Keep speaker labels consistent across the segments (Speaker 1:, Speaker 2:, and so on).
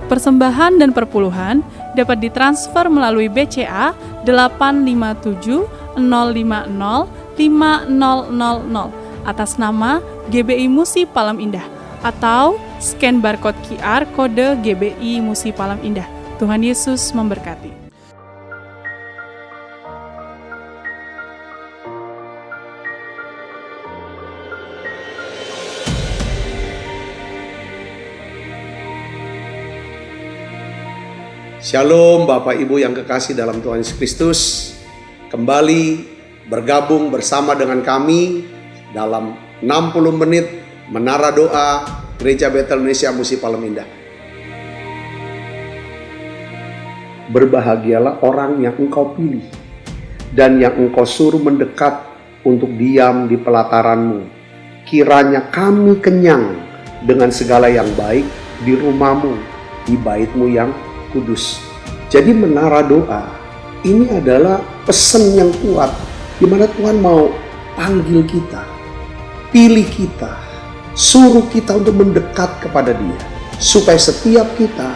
Speaker 1: Persembahan dan perpuluhan dapat ditransfer melalui BCA 857 050 5000 atas nama GBI Musi Palem Indah atau scan barcode QR kode GBI Musi Palem Indah. Tuhan Yesus memberkati.
Speaker 2: Shalom Bapak Ibu yang kekasih dalam Tuhan Yesus Kristus. Kembali bergabung bersama dengan kami dalam 60 menit Menara Doa Gereja Betel Indonesia Musi Palem Indah. Berbahagialah orang yang engkau pilih dan yang engkau suruh mendekat untuk diam di pelataranmu. Kiranya kami kenyang dengan segala yang baik di rumahmu, di baitmu yang kudus. Jadi menara doa ini adalah pesan yang kuat di mana Tuhan mau panggil kita, pilih kita, suruh kita untuk mendekat kepada Dia supaya setiap kita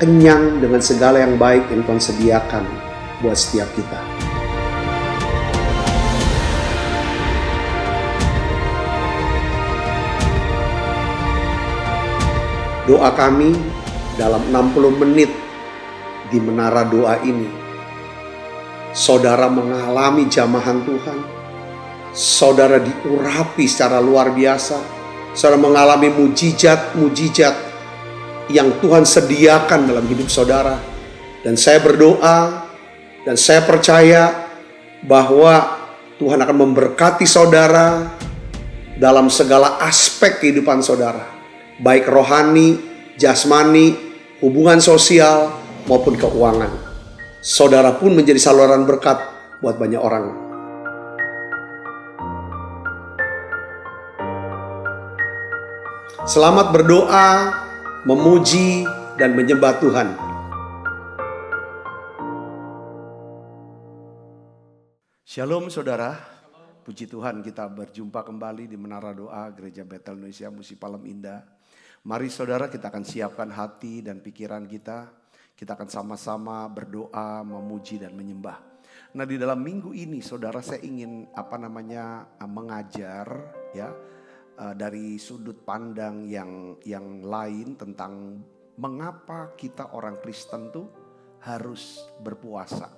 Speaker 2: kenyang dengan segala yang baik yang Tuhan sediakan buat setiap kita. Doa kami dalam 60 menit di menara doa ini, saudara mengalami jamahan Tuhan, saudara diurapi secara luar biasa, saudara mengalami mujizat-mujizat yang Tuhan sediakan dalam hidup saudara. Dan saya berdoa dan saya percaya bahwa Tuhan akan memberkati saudara dalam segala aspek kehidupan saudara, baik rohani, jasmani, hubungan sosial maupun keuangan. Saudara pun menjadi saluran berkat buat banyak orang. Selamat berdoa, memuji, dan menyembah Tuhan. Shalom saudara, puji Tuhan kita berjumpa kembali di Menara Doa Gereja Betel Indonesia Musi Palem Indah. Mari saudara, kita akan siapkan hati dan pikiran kita. Kita akan sama-sama berdoa, memuji dan menyembah. Nah, di dalam minggu ini saudara, saya ingin mengajar ya dari sudut pandang yang lain tentang mengapa kita orang Kristen tuh harus berpuasa.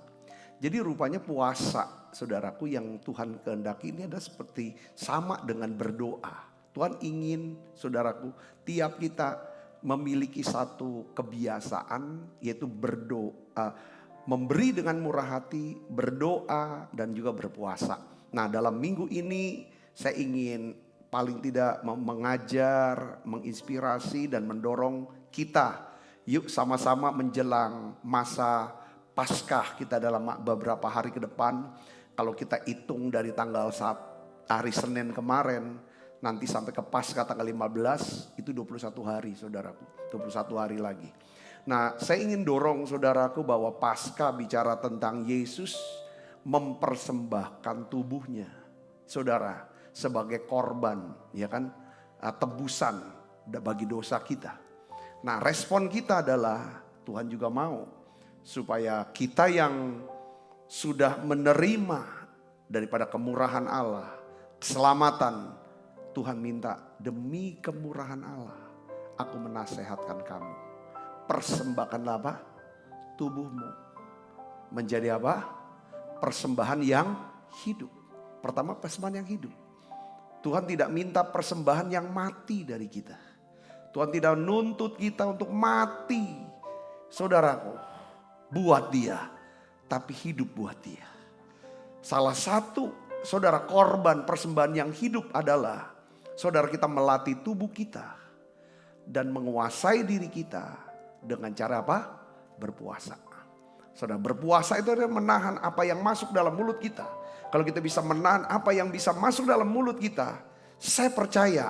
Speaker 2: Jadi rupanya puasa, saudaraku, yang Tuhan kehendaki ini adalah seperti sama dengan berdoa. Tuhan ingin, saudaraku, tiap kita memiliki satu kebiasaan, yaitu berdoa, memberi dengan murah hati, berdoa, dan juga berpuasa. Nah, dalam minggu ini saya ingin paling tidak mengajar, menginspirasi, dan mendorong kita. Yuk sama-sama menjelang masa Paskah kita dalam beberapa hari ke depan. Kalau kita hitung dari tanggal hari Senin kemarin, nanti sampai ke Paskah tanggal 15, itu 21 hari saudaraku. 21 hari lagi. Nah, saya ingin dorong saudaraku bahwa Paskah bicara tentang Yesus mempersembahkan tubuhnya, saudara, sebagai korban, ya kan, tebusan bagi dosa kita. Nah, respon kita adalah Tuhan juga mau supaya kita yang sudah menerima daripada kemurahan Allah, keselamatan, Tuhan minta, demi kemurahan Allah, aku menasehatkan kamu. Persembahkanlah apa? Tubuhmu. Menjadi apa? Persembahan yang hidup. Pertama, persembahan yang hidup. Tuhan tidak minta persembahan yang mati dari kita. Tuhan tidak menuntut kita untuk mati, saudaraku, buat Dia. Tapi hidup buat Dia. Salah satu, saudara, korban persembahan yang hidup adalah saudara kita melatih tubuh kita dan menguasai diri kita dengan cara apa? Berpuasa. Saudara, berpuasa itu adalah menahan apa yang masuk dalam mulut kita. Kalau kita bisa menahan apa yang bisa masuk dalam mulut kita, saya percaya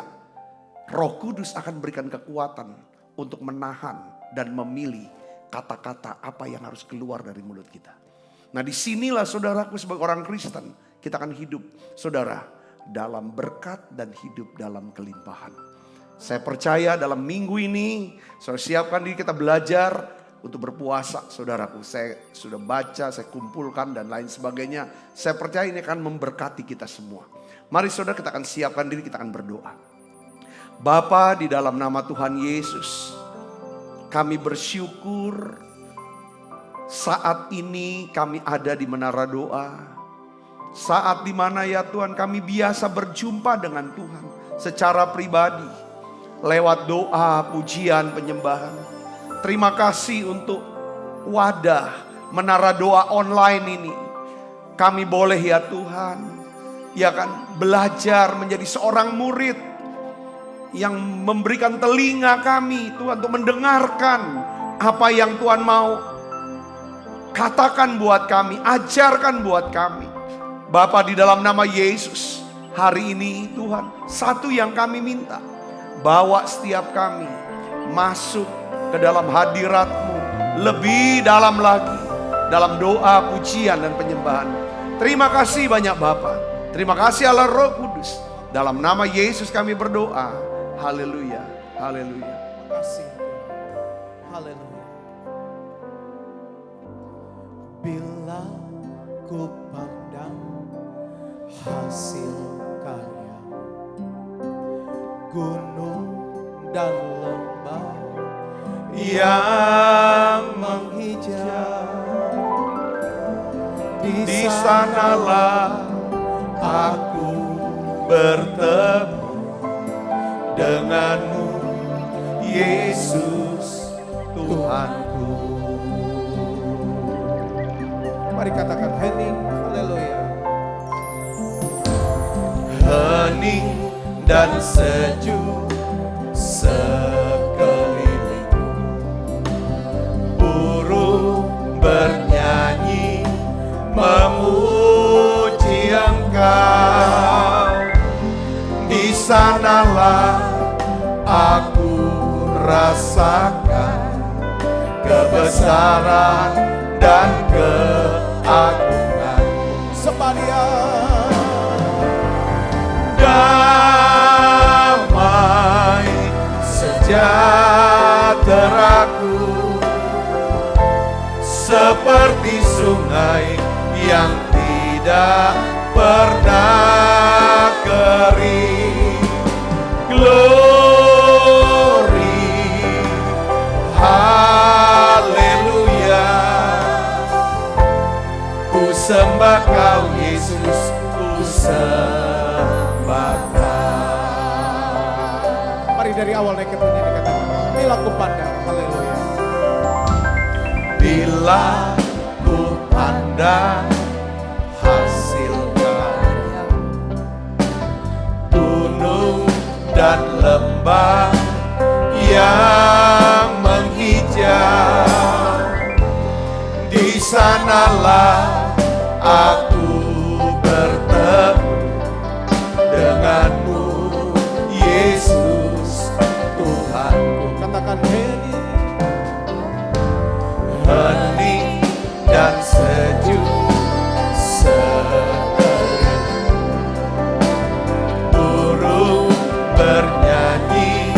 Speaker 2: Roh Kudus akan berikan kekuatan untuk menahan dan memilih kata-kata apa yang harus keluar dari mulut kita. Nah, disinilah saudaraku sebagai orang Kristen, kita akan hidup, saudara, dalam berkat dan hidup dalam kelimpahan. Saya percaya dalam minggu ini, saya siapkan diri kita belajar untuk berpuasa, saudaraku. Saya sudah baca, saya kumpulkan dan lain sebagainya. Saya percaya ini akan memberkati kita semua. Mari saudara, kita akan siapkan diri, kita akan berdoa. Bapa, di dalam nama Tuhan Yesus, kami bersyukur saat ini kami ada di Menara Doa. Saat dimana ya Tuhan kami biasa berjumpa dengan Tuhan secara pribadi. Lewat doa, pujian, penyembahan. Terima kasih untuk wadah Menara Doa online ini. Kami boleh ya Tuhan, ya kan, belajar menjadi seorang murid yang memberikan telinga kami Tuhan untuk mendengarkan apa yang Tuhan mau katakan buat kami, ajarkan buat kami. Bapa, di dalam nama Yesus, hari ini Tuhan, satu yang kami minta, bawa setiap kami masuk ke dalam hadirat-Mu lebih dalam lagi, dalam doa, pujian, dan penyembahan. Terima kasih banyak Bapa. Terima kasih Allah Roh Kudus. Dalam nama Yesus kami berdoa. Haleluya, haleluya.
Speaker 3: Terima kasih. Haleluya. Bila ku pandang hasil karya, gunung dan lembah yang menghijau, di sanalah aku bertemu denganmu, Yesus Tuhanku. Mari katakan hening, haleluya. Hening dan sejuk sekeliling, burung bernyanyi memuji Engkau. Di sanalah aku rasakan kebesaran dan keagungan. Sepadia damai sejahteraku seperti sungai yang tidak pernah kering. Glory, haleluya. Ku sembah Kau Yesus, ku sembah Kau. Mari dari awal naik ketunya dikatakan, bila ku pandang, haleluya. Bila ku pandang hasil karya, gunung dan lembah yang menghijau, di sanalah aku bertemu denganmu, Yesus Tuhanku. Katakan hening, hening dan sejuk sekeliling, burung bernyanyi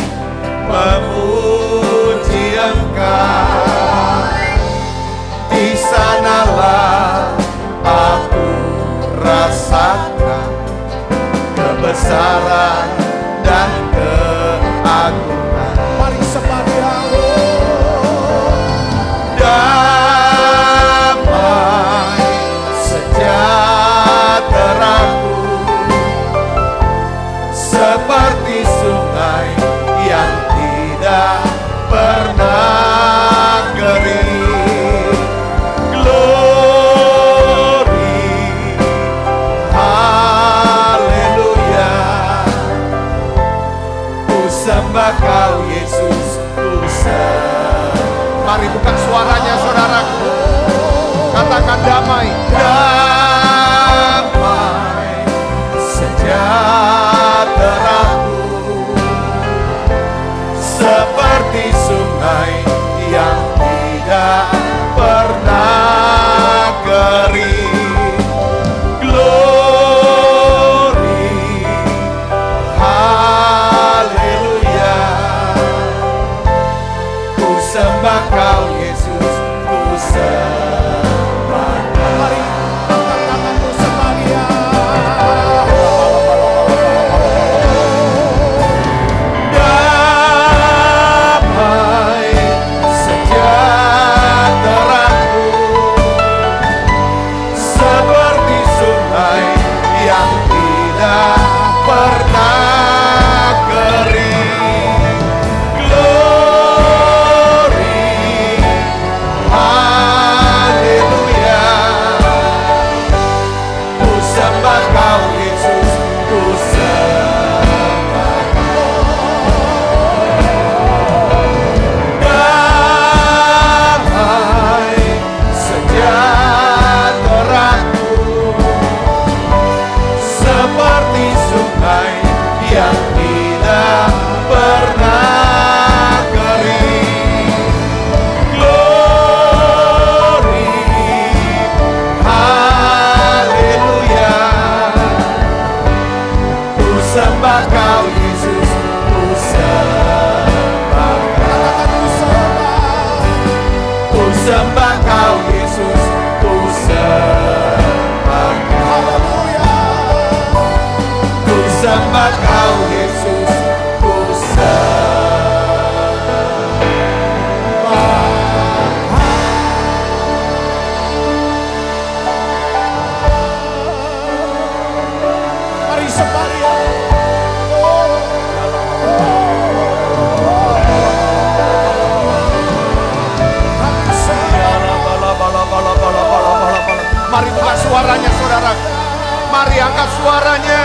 Speaker 2: suaranya.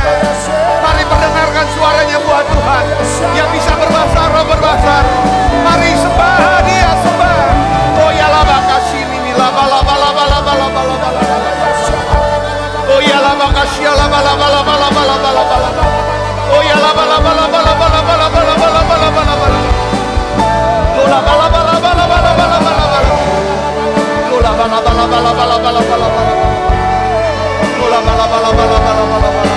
Speaker 2: Mari pendengarkan suaranya buat Tuhan. Yang bisa berbahasa roh berbahasa. Mari sembah Dia, sembah. Oh ya laba kasih ini laba laba laba laba laba laba laba. Oh ya laba kasih laba laba laba laba laba laba laba. Oh ya laba laba laba laba laba laba laba laba laba laba. Oh laba laba laba laba laba laba laba. Oh laba laba laba laba laba laba laba. Oh laba laba laba laba laba laba laba.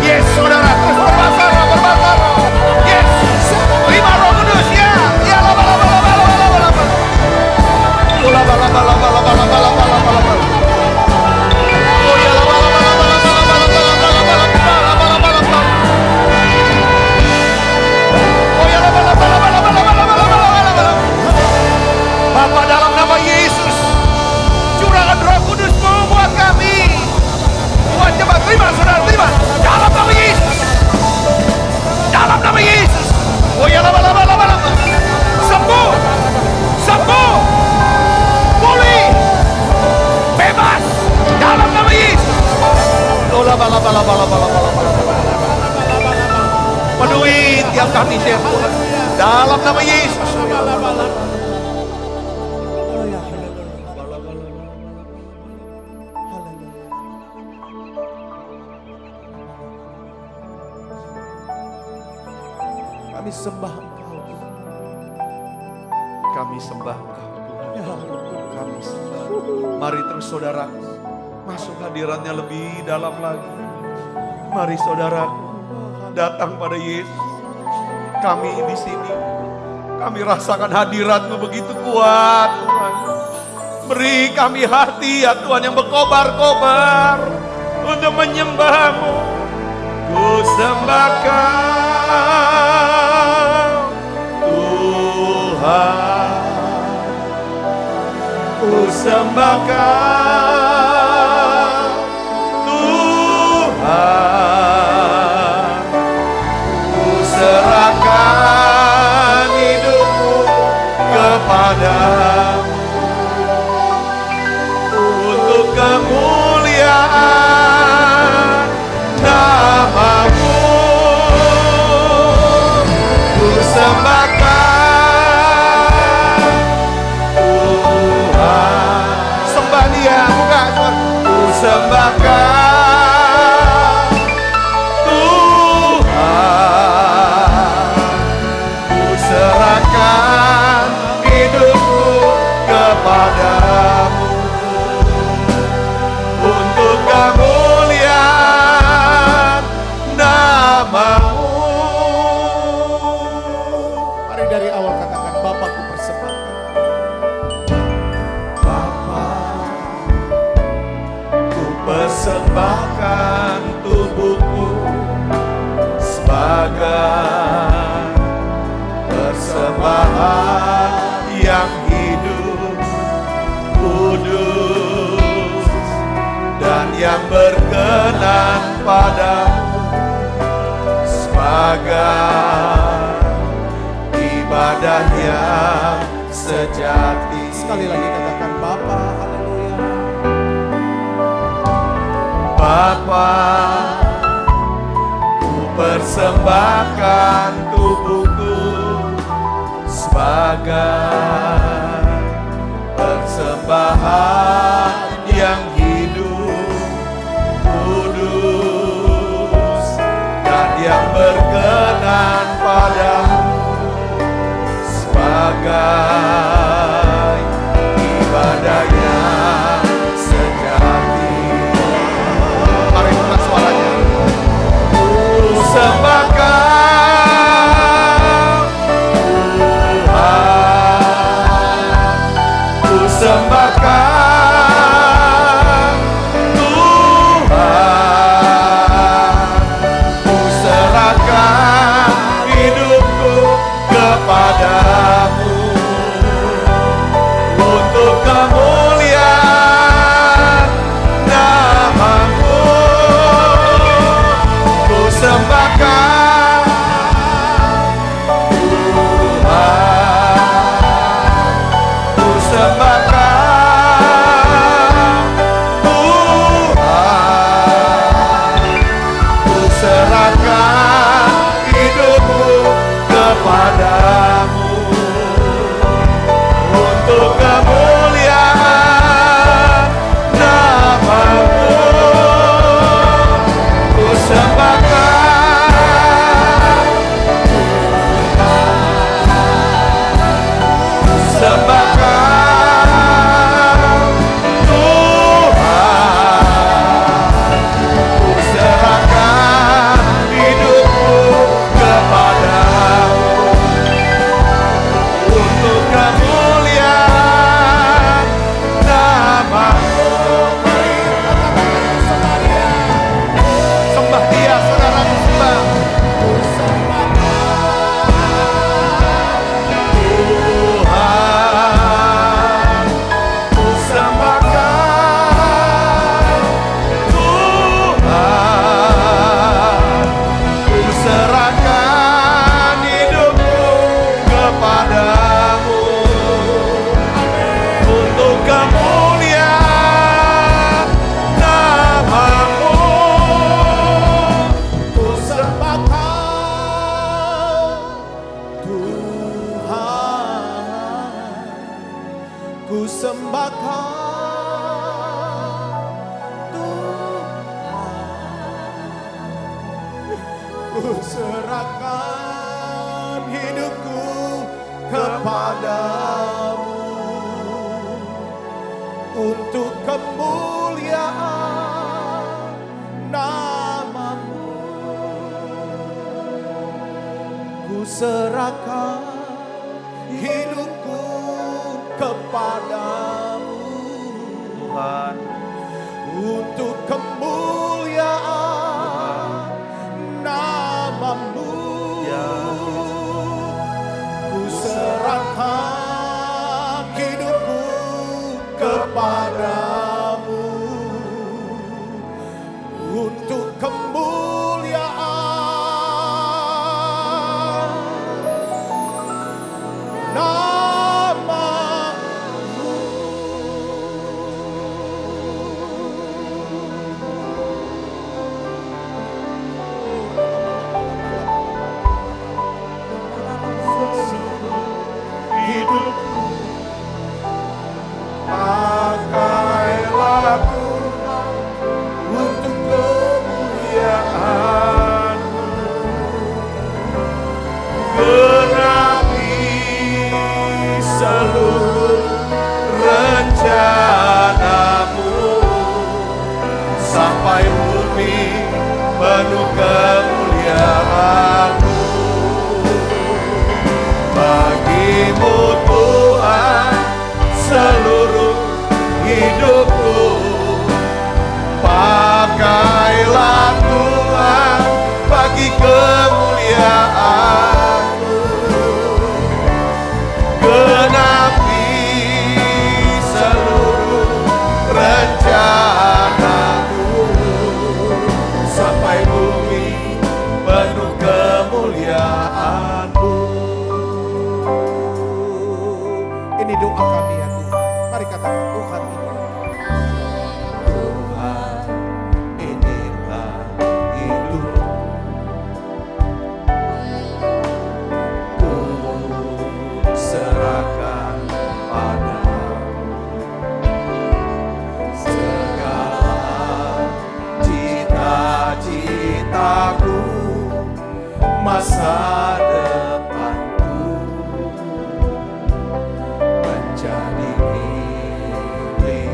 Speaker 2: Yes, saudara, terus berbahasa. Yes, terima Roh Kudus ya. Ya, laba. Oh, laba. Oh ya, laba. Oh ya, laba. Bapa, dalam nama Yesus, curahkan Roh Kudus-Mu buat kami. Tuhan, coba terima, saudara, terima. Dalam nama Yesus. Dalam nama Yesus. Oh ya, laba. Sembuh. Pulih. Bebas. Dalam nama Yesus. Oh laba. Penuhi tiap kami, Tuhan. Dalam nama Yesus.
Speaker 3: Kami sembah Engkau, Tuhan.
Speaker 2: Kami sembah Engkau, Tuhan. Kami sembah. Mari terus saudara, masuk hadiratnya lebih dalam lagi. Mari saudara, datang pada Yesus. Kami di sini, kami rasakan hadirat-Mu begitu kuat, Tuhan. Beri kami hati ya Tuhan yang berkobar-kobar untuk menyembah-Mu. Ku sembahkan Tuhan, ku sembahkan Tuhan, ku serahkan hidupku kepada-Mu untuk kemuliaan nama-Mu. Ku sembahkan Tuhan. Sembah Dia, buka suara. Ku sembahkan Tuhan, ku serahkan hidupku kepada-Mu untuk kemuliaan nama-Mu.
Speaker 3: Mari dari awal katakan, Bapakku persembahkan.
Speaker 2: Ku persembahkan tubuhku sebagai persembahan yang hidup, kudus, dan yang berkenan padamu, sebagai ibadah yang sejati.
Speaker 3: Sekali lagi katakan, Bapa, haleluya.
Speaker 2: Bapa, ku persembahkan tubuhku sebagai persembahan yang hidup, kudus, dan yang berkenan padamu, sebagai ibadah yang sejati. Mari buka suaranya. Ku sembahkan Tuhan, ku sembahkan Tuhan, ku untuk kemuliaan nama-Mu. Ku sembahkan, sembahkan Tuhan. Ku serahkan hidupku kepadamu untuk kemuliaan nama-Mu. Sembah Dia, saudara, sembah. Tuhan, ku sembahkan Tuhan. Ku serahkan hidupku kepadamu untuk kemuliaan nama-Mu.
Speaker 3: Ku sembahkan Tuhan, ku sembahkan Tuhan, ku serahkan hidupku kepadamu untuk kemuliaan nama-Mu. Ku serahkan hidupku kepadamu
Speaker 2: Tuhan,
Speaker 3: untuk kemuliaan nama-Mu.
Speaker 2: ya
Speaker 3: Ku serahkan hidupku kepadamu untuk kemuliaan nama-Mu.
Speaker 2: hidupku pakailah Tuhan untuk kemuliaan-Mu. Genapi seluruh rencana-Mu sampai bumi penuh kemuliaan-Mu. Bagi-Mu Tuhan seluruh hidupku, pakailah Tuhan bagi kemuliaan-Mu. Genapi seluruh rencana-Mu sampai bumi penuh kemuliaan-Mu.
Speaker 3: Ini doa kami ya Tuhan. Mari katakan Tuhan ini.
Speaker 2: Tuhan, inilah hidup. Ku serahkan padamu segala cita-citaku, masa depanku menjadi milik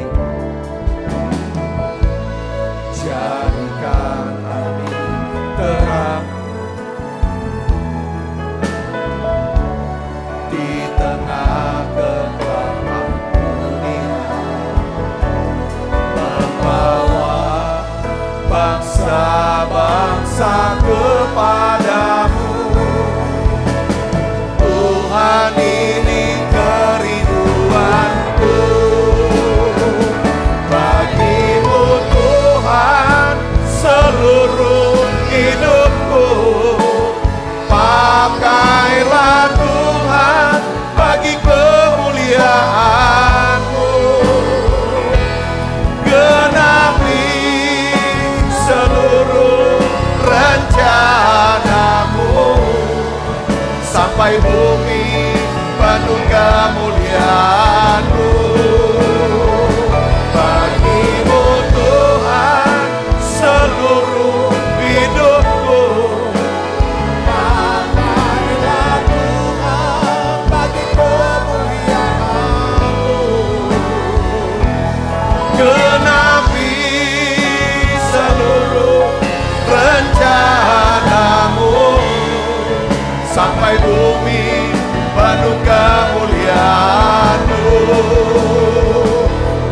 Speaker 2: sampai bumi penuh kemuliaan-Mu.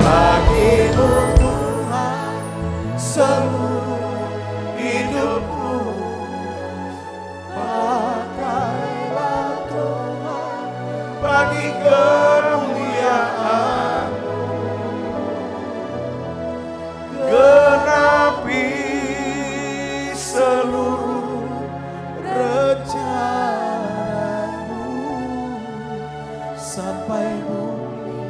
Speaker 3: Bagimu Tuhan seluruh hidupku, pakailah Tuhan bagi kemuliaan. Genapi seluruh rencana-Mu sampai bumi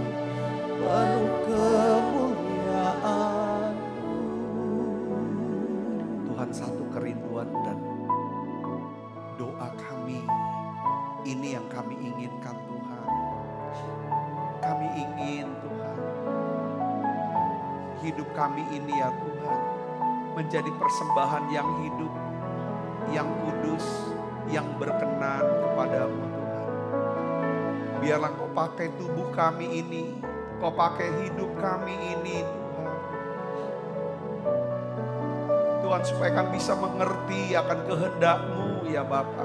Speaker 3: penuh kemuliaan-Mu.
Speaker 2: Tuhan, satu kerinduan dan doa kami, ini yang kami inginkan Tuhan. Kami ingin Tuhan, hidup kami ini ya Tuhan, menjadi persembahan yang hidup, yang kudus, yang berkenan kepadamu Tuhan. Biarlah Kau pakai tubuh kami ini, Kau pakai hidup kami ini Tuhan. Tuhan, supaya kami bisa mengerti akan kehendak-Mu ya Bapa.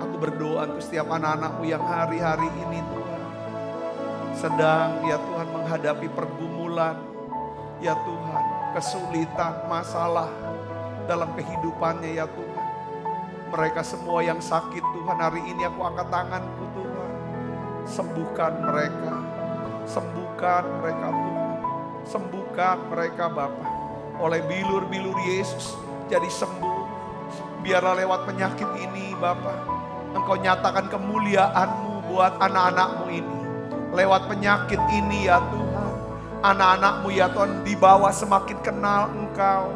Speaker 2: Aku berdoa untuk setiap anak-anak-Mu yang hari-hari ini Tuhan sedang ya Tuhan menghadapi pergumulan, ya Tuhan, kesulitan, masalah dalam kehidupannya ya Tuhan. Mereka semua yang sakit Tuhan, hari ini aku angkat tanganku Tuhan. Sembuhkan mereka, sembuhkan mereka Tuhan. Sembuhkan mereka Bapa. Oleh bilur-bilur Yesus jadi sembuh. Biarlah lewat penyakit ini Bapa, Engkau nyatakan kemuliaan-Mu buat anak-anak-Mu ini. Lewat penyakit ini ya Tuhan, anak-anak-Mu ya Tuhan dibawa semakin kenal Engkau.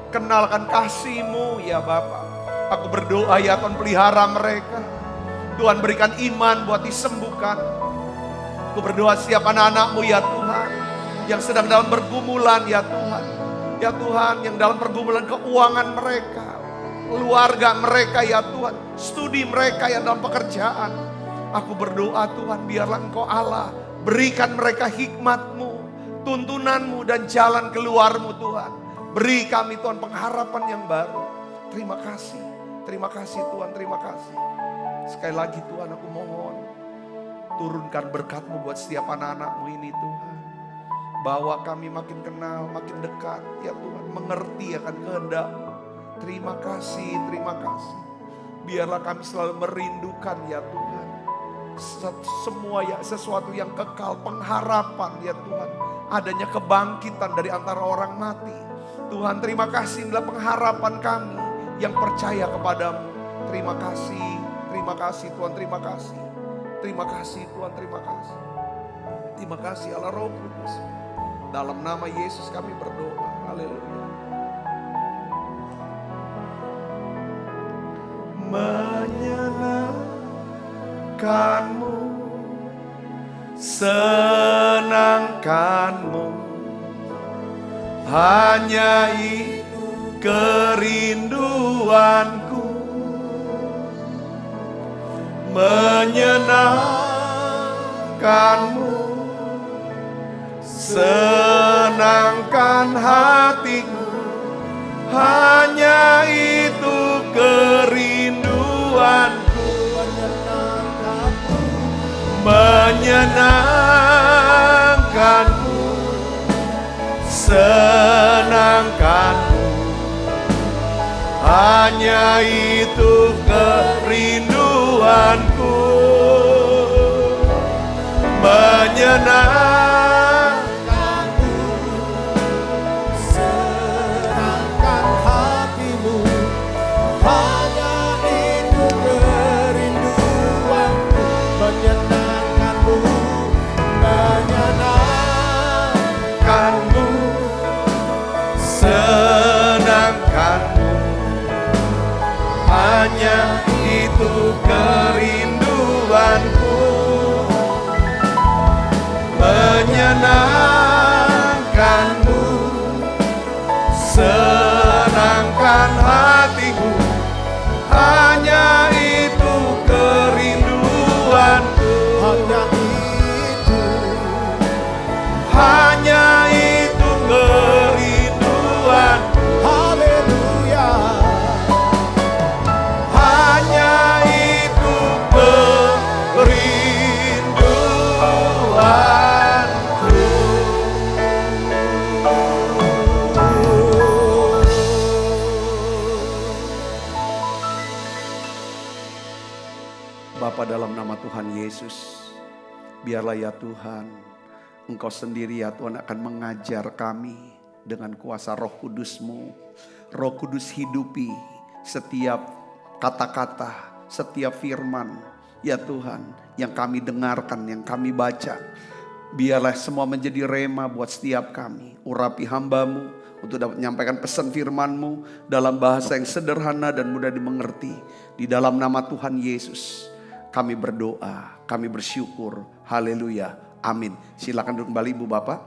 Speaker 2: Kenalkan kasih-Mu ya Bapa. Aku berdoa ya Tuhan, pelihara mereka. Tuhan berikan iman buat disembuhkan. Aku berdoa setiap anak-anak-Mu ya Tuhan, yang sedang dalam pergumulan ya Tuhan. Ya Tuhan, yang dalam pergumulan keuangan mereka, keluarga mereka ya Tuhan, studi mereka yang dalam pekerjaan. Aku berdoa Tuhan, biarlah Engkau Allah berikan mereka hikmat-Mu, tuntunan-Mu dan jalan keluar-Mu Tuhan. Beri kami Tuhan pengharapan yang baru. Terima kasih Tuhan, terima kasih. Sekali lagi Tuhan, aku mohon turunkan berkat-Mu buat setiap anak-anak-Mu ini Tuhan. Bawa kami makin kenal, makin dekat ya Tuhan, mengerti akan kehendak-Mu. Terima kasih. Biarlah kami selalu merindukan ya Tuhan, semua ya, sesuatu yang kekal, pengharapan ya Tuhan, adanya kebangkitan dari antara orang mati. Tuhan, terima kasih adalah pengharapan kami yang percaya kepadamu. Terima kasih Tuhan, terima kasih Tuhan, terima kasih. Terima kasih Allah Roh Kudus. Dalam nama Yesus kami berdoa. Haleluya. Menyenangkanmu, senangkanmu, hanya itu kerinduanku. Menyenangkanmu, senangkan hatiku, hanya itu kerinduanku. Menyenangkanmu, senangkanmu, hanya itu kerinduanku. Menyenangkanmu,
Speaker 3: Senangkan hatimu, hanya itu kerinduanku. Menyenangkanmu,
Speaker 2: menyenangkanmu, senangkanmu, hanya itu kerinduanku. Menyenangkanmu, senangkan hatiku, hanya itu kerinduanku. Hanya itu kerinduanku.
Speaker 3: haleluya.
Speaker 2: Hanya itu Biarlah ya Tuhan, Engkau sendiri ya Tuhan akan mengajar kami dengan kuasa Roh Kudus-Mu. Roh Kudus hidupi setiap kata-kata, setiap firman ya Tuhan yang kami dengarkan, yang kami baca. Biarlah semua menjadi rema buat setiap kami. Urapi hamba-Mu untuk dapat menyampaikan pesan firman-Mu dalam bahasa yang sederhana dan mudah dimengerti. Di dalam nama Tuhan Yesus kami berdoa, kami bersyukur. Haleluya, amin. Silakan duduk kembali Ibu Bapak.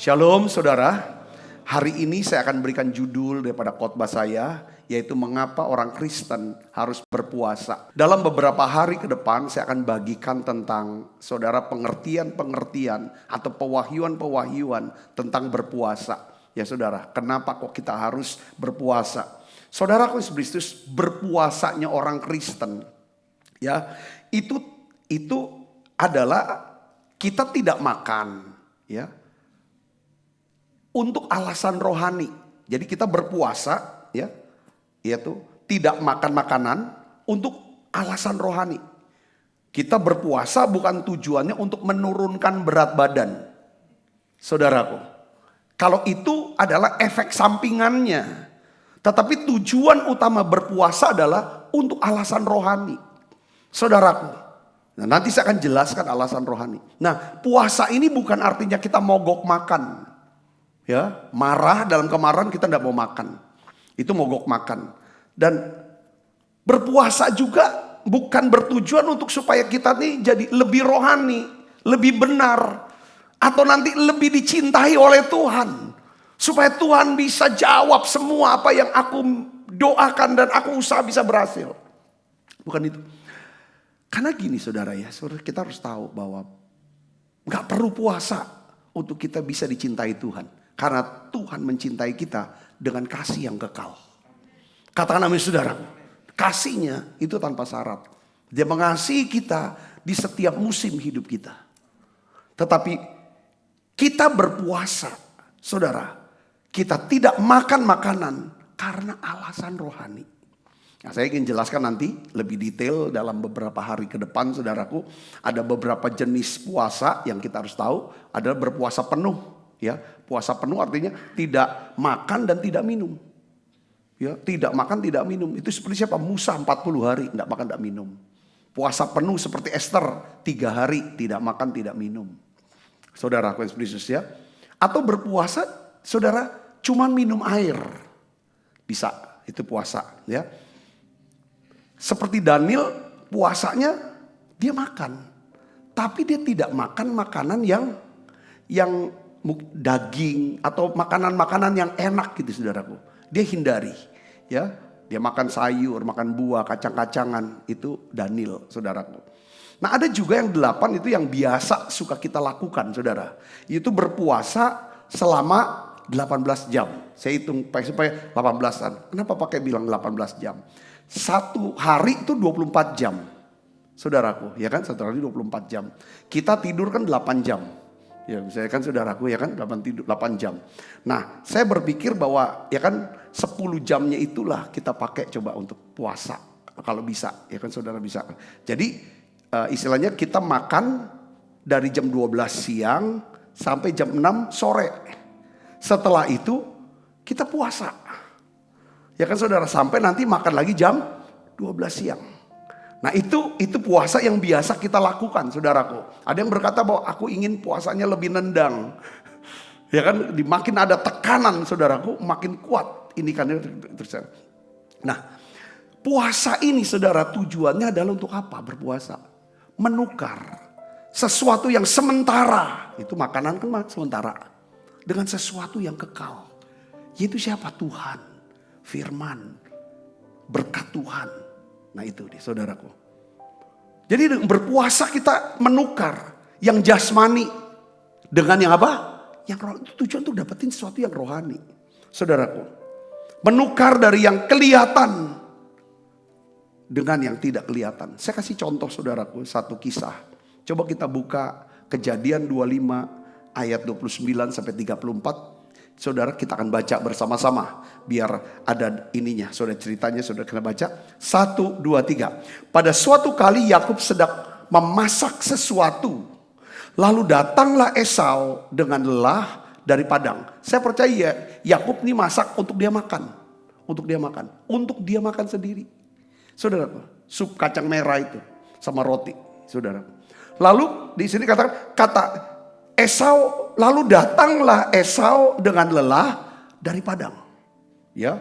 Speaker 2: Shalom saudara. Hari ini saya akan berikan judul daripada khotbah saya, yaitu mengapa orang Kristen harus berpuasa. Dalam beberapa hari ke depan saya akan bagikan tentang saudara pengertian-pengertian atau pewahyuan-pewahyuan tentang berpuasa. Ya saudara, kenapa kok kita harus berpuasa? Saudara Kristus, berpuasanya orang Kristen ya itu adalah kita tidak makan ya untuk alasan rohani. Jadi kita berpuasa ya yaitu tidak makan makanan untuk alasan rohani. Kita berpuasa bukan tujuannya untuk menurunkan berat badan. Saudaraku, kalau itu adalah efek sampingannya. Tetapi tujuan utama berpuasa adalah untuk alasan rohani. Saudaraku, nah nanti saya akan jelaskan alasan rohani. Nah, puasa ini bukan artinya kita mogok makan. Ya, marah dalam kemarahan kita tidak mau makan. Itu mogok makan. Dan berpuasa juga bukan bertujuan untuk supaya kita nih jadi lebih rohani, lebih benar, atau nanti lebih dicintai oleh Tuhan. Supaya Tuhan bisa jawab semua apa yang aku doakan dan aku usaha bisa berhasil. Bukan itu. Karena gini saudara ya, saudara kita harus tahu bahwa gak perlu puasa untuk kita bisa dicintai Tuhan. Karena Tuhan mencintai kita dengan kasih yang kekal. Katakan amin saudara. Kasihnya itu tanpa syarat. Dia mengasihi kita di setiap musim hidup kita. Tetapi kita berpuasa saudara. Kita tidak makan makanan karena alasan rohani. Nah, saya ingin jelaskan nanti lebih detail dalam beberapa hari ke depan saudaraku. Ada beberapa jenis puasa yang kita harus tahu adalah berpuasa penuh. Ya, puasa penuh artinya tidak makan dan tidak minum. Ya, tidak makan tidak minum. Itu seperti siapa? Musa 40 hari tidak makan tidak minum. Puasa penuh seperti Esther 3 hari tidak makan tidak minum. Saudaraku yang Yesus ya. Atau berpuasa saudara cuma minum air. Bisa, itu puasa ya. Seperti Daniel puasanya dia makan. Tapi dia tidak makan makanan yang daging atau makanan-makanan yang enak gitu saudaraku. Dia hindari ya. Dia makan sayur, makan buah, kacang-kacangan. Itu Daniel saudaraku. Nah ada juga yang 8 itu yang biasa suka kita lakukan saudara. Itu berpuasa selama 18 jam. Saya hitung supaya 18-an. Kenapa pakai bilang 18 jam? Satu hari itu 24 jam. Saudaraku, ya kan? Satu hari 24 jam. Kita tidur kan 8 jam. Ya, saya kan saudaraku ya kan 8 jam. Nah, saya berpikir bahwa ya kan 10 jamnya itulah kita pakai coba untuk puasa. Kalau bisa, ya kan saudara bisa. Jadi istilahnya kita makan dari jam 12 siang sampai jam 6 sore. Setelah itu kita puasa. Ya kan saudara, sampai nanti makan lagi jam 12 siang. Nah itu puasa yang biasa kita lakukan saudaraku. Ada yang berkata bahwa aku ingin puasanya lebih nendang. Ya kan, makin ada tekanan saudaraku, makin kuat. Ini kan terus. Nah puasa ini saudara tujuannya adalah untuk apa berpuasa? Menukar sesuatu yang sementara. Itu makanan kan sementara. Dengan sesuatu yang kekal. Yaitu siapa? Tuhan. Firman, berkat Tuhan. Nah itu dia saudaraku. Jadi berpuasa kita menukar yang jasmani dengan yang apa? Yang rohani. Tujuan untuk dapetin sesuatu yang rohani. Saudaraku. Menukar dari yang kelihatan dengan yang tidak kelihatan. Saya kasih contoh saudaraku, satu kisah. Coba kita buka Kejadian 25 ayat 29 sampai 34. Saudara kita akan baca bersama-sama. Biar ada ininya. Saudara ceritanya saudara kena baca. 1, 2, 3. Pada suatu kali Yakub sedang memasak sesuatu. Lalu datanglah Esau dengan lelah dari padang. Saya percaya Yakub ini masak untuk dia makan. Untuk dia makan. Untuk dia makan sendiri. Saudara, sup kacang merah itu sama roti, saudara. Lalu di sini kata Esau, lalu datanglah Esau dengan lelah dari padang. Ya,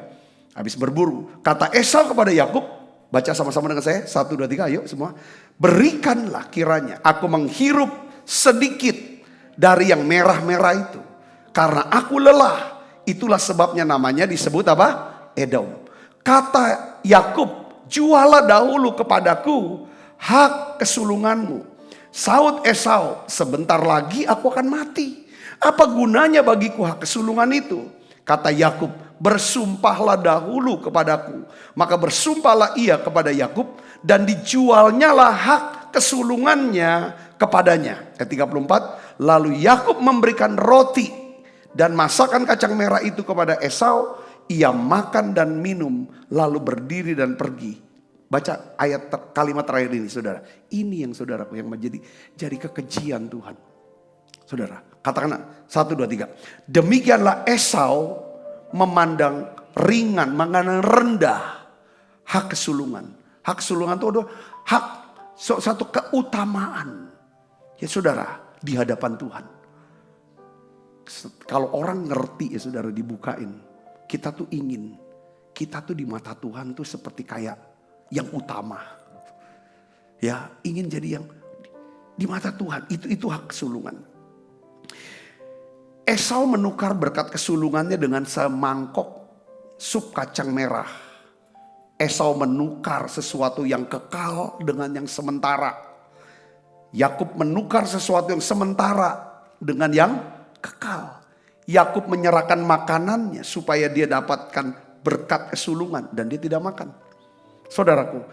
Speaker 2: habis berburu. Kata Esau kepada Yakub, baca sama-sama dengan saya, 1, 2, 3, ayo semua. Berikanlah kiranya aku menghirup sedikit dari yang merah-merah itu. Karena aku lelah, itulah sebabnya namanya disebut apa? Edom. Kata Yakub, jualah dahulu kepadaku hak kesulunganmu. Saud Esau, sebentar lagi aku akan mati. Apa gunanya bagiku hak kesulungan itu? Kata Yakub, bersumpahlah dahulu kepadaku. Maka bersumpahlah ia kepada Yakub dan dijualnyalah hak kesulungannya kepadanya. Ayat 34, lalu Yakub memberikan roti dan masakan kacang merah itu kepada Esau. Ia makan dan minum lalu berdiri dan pergi. Baca kalimat terakhir ini, saudara. Ini yang saudaraku yang jadi kekejian Tuhan. Saudara, katakan 1, 2, 3. Demikianlah Esau memandang ringan, memandang rendah hak kesulungan. Hak kesulungan itu adalah hak satu keutamaan. Ya saudara, di hadapan Tuhan. Kalau orang ngerti ya saudara, dibukain. Kita tuh ingin, kita tuh di mata Tuhan tuh seperti kayak yang utama. Ya, ingin jadi yang di mata Tuhan, itu hak kesulungan. Esau menukar berkat kesulungannya dengan semangkok sup kacang merah. Esau menukar sesuatu yang kekal dengan yang sementara. Yakub menukar sesuatu yang sementara dengan yang kekal. Yakub menyerahkan makanannya supaya dia dapatkan berkat kesulungan dan dia tidak makan. Saudaraku,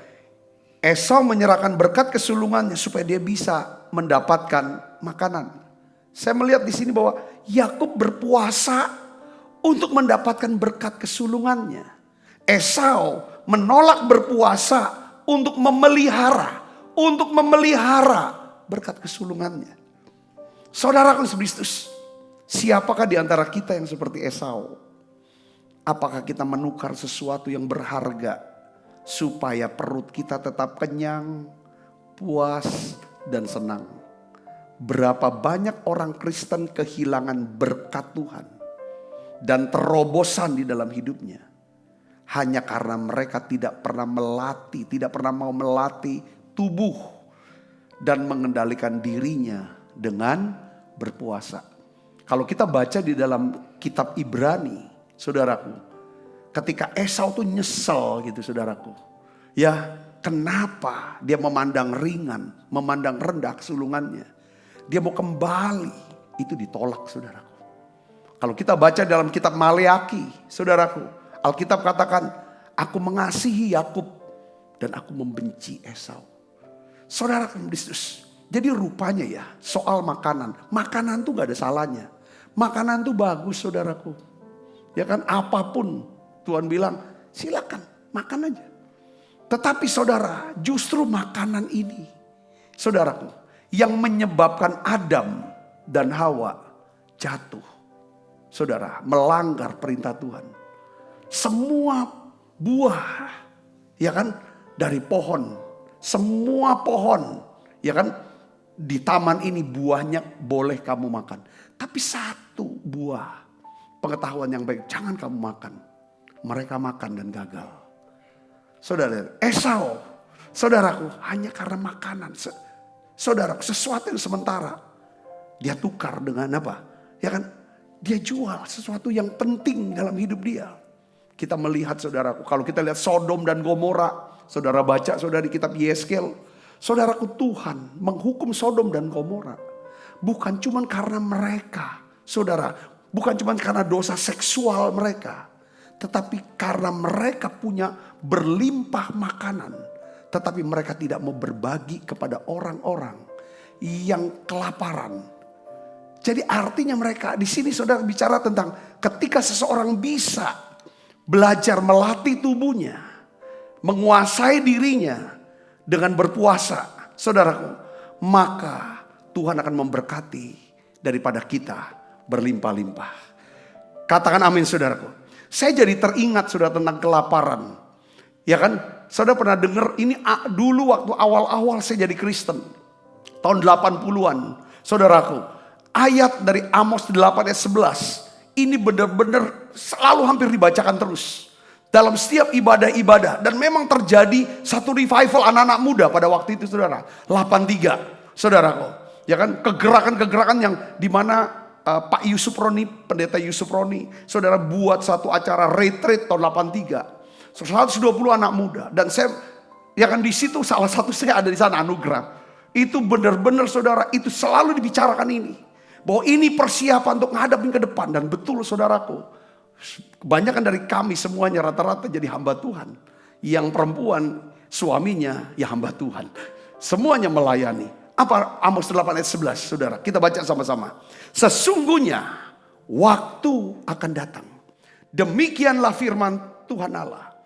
Speaker 2: Esau menyerahkan berkat kesulungannya supaya dia bisa mendapatkan makanan. Saya melihat di sini bahwa Yakub berpuasa untuk mendapatkan berkat kesulungannya. Esau menolak berpuasa untuk memelihara berkat kesulungannya. Saudaraku Kristus, siapakah di antara kita yang seperti Esau? Apakah kita menukar sesuatu yang berharga supaya perut kita tetap kenyang, puas, dan senang? Berapa banyak orang Kristen kehilangan berkat Tuhan dan terobosan di dalam hidupnya hanya karena mereka tidak pernah mau melatih tubuh dan mengendalikan dirinya dengan berpuasa. Kalau kita baca di dalam kitab Ibrani, saudaraku, ketika Esau tuh nyesel gitu saudaraku. Ya, kenapa dia memandang ringan, memandang rendah kesulungannya. Dia mau kembali, itu ditolak saudaraku. Kalau kita baca dalam kitab Maleaki, saudaraku, Alkitab katakan, aku mengasihi Yakub dan aku membenci Esau. Saudara Kristus, jadi rupanya ya soal makanan tuh gak ada salahnya. Makanan tuh bagus saudaraku. Ya kan, apapun Tuhan bilang silakan makan aja. Tetapi saudara, justru makanan ini saudaraku yang menyebabkan Adam dan Hawa jatuh. Saudara, melanggar perintah Tuhan. Semua buah, ya kan, dari pohon, semua pohon, ya kan, di taman ini buahnya boleh kamu makan. Tapi satu buah pengetahuan yang baik jangan kamu makan. Mereka makan dan gagal. Saudara, Esau, saudaraku, hanya karena makanan. Saudara, sesuatu yang sementara dia tukar dengan apa? Ya kan? Dia jual sesuatu yang penting dalam hidup dia. Kita melihat saudaraku, kalau kita lihat Sodom dan Gomora, saudara baca saudara di kitab Yeskel, saudaraku, Tuhan menghukum Sodom dan Gomora bukan cuma karena mereka, saudara, bukan cuma karena dosa seksual mereka, tetapi karena mereka punya berlimpah makanan. Tetapi mereka tidak mau berbagi kepada orang-orang yang kelaparan. Jadi artinya mereka di sini saudara bicara tentang ketika seseorang bisa belajar melatih tubuhnya, menguasai dirinya dengan berpuasa, saudaraku, maka Tuhan akan memberkati daripada kita berlimpah-limpah. Katakan amin saudaraku. Saya jadi teringat saudara tentang kelaparan. Ya kan? Saudara pernah dengar ini dulu waktu awal-awal saya jadi Kristen. Tahun 80-an. Saudaraku, ayat dari Amos 8 ayat 11. Ini benar-benar selalu hampir dibacakan terus. Dalam setiap ibadah-ibadah. Dan memang terjadi satu revival anak-anak muda pada waktu itu saudara. 83 saudaraku. Ya kan, kegerakan-kegerakan yang dimana Pak Yusuf Roni, pendeta Yusuf Roni, saudara buat satu acara retreat tahun 83. 120 anak muda. Dan saya, ya kan di situ salah satu saya ada di sana, anugerah. Itu benar-benar saudara, itu selalu dibicarakan ini. Bahwa ini persiapan untuk ngadepin ke depan. Dan betul saudaraku, kebanyakan dari kami semuanya rata-rata jadi hamba Tuhan. Yang perempuan suaminya ya hamba Tuhan. Semuanya melayani. Apa Amos 8 ayat 11 saudara? Kita baca sama-sama. Sesungguhnya waktu akan datang. Demikianlah firman Tuhan Allah.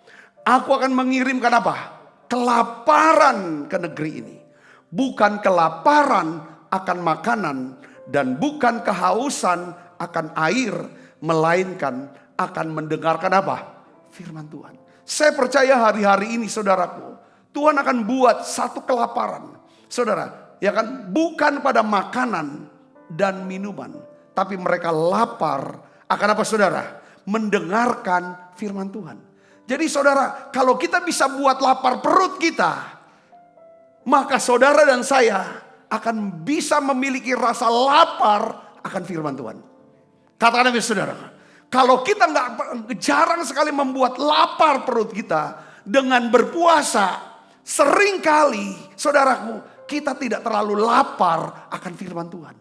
Speaker 2: Aku akan mengirimkan apa? Kelaparan ke negeri ini. Bukan kelaparan akan makanan. Dan bukan kehausan akan air. Melainkan akan mendengarkan apa? Firman Tuhan. Saya percaya hari-hari ini saudaraku. Tuhan akan buat satu kelaparan. Saudara. Ya kan, bukan pada makanan dan minuman, tapi mereka lapar akan apa saudara? Mendengarkan firman Tuhan. Jadi saudara, kalau kita bisa buat lapar perut kita, maka saudara dan saya akan bisa memiliki rasa lapar akan firman Tuhan. Katakan saudara, kalau kita jarang sekali membuat lapar perut kita dengan berpuasa, seringkali saudaraku, kita tidak terlalu lapar akan firman Tuhan.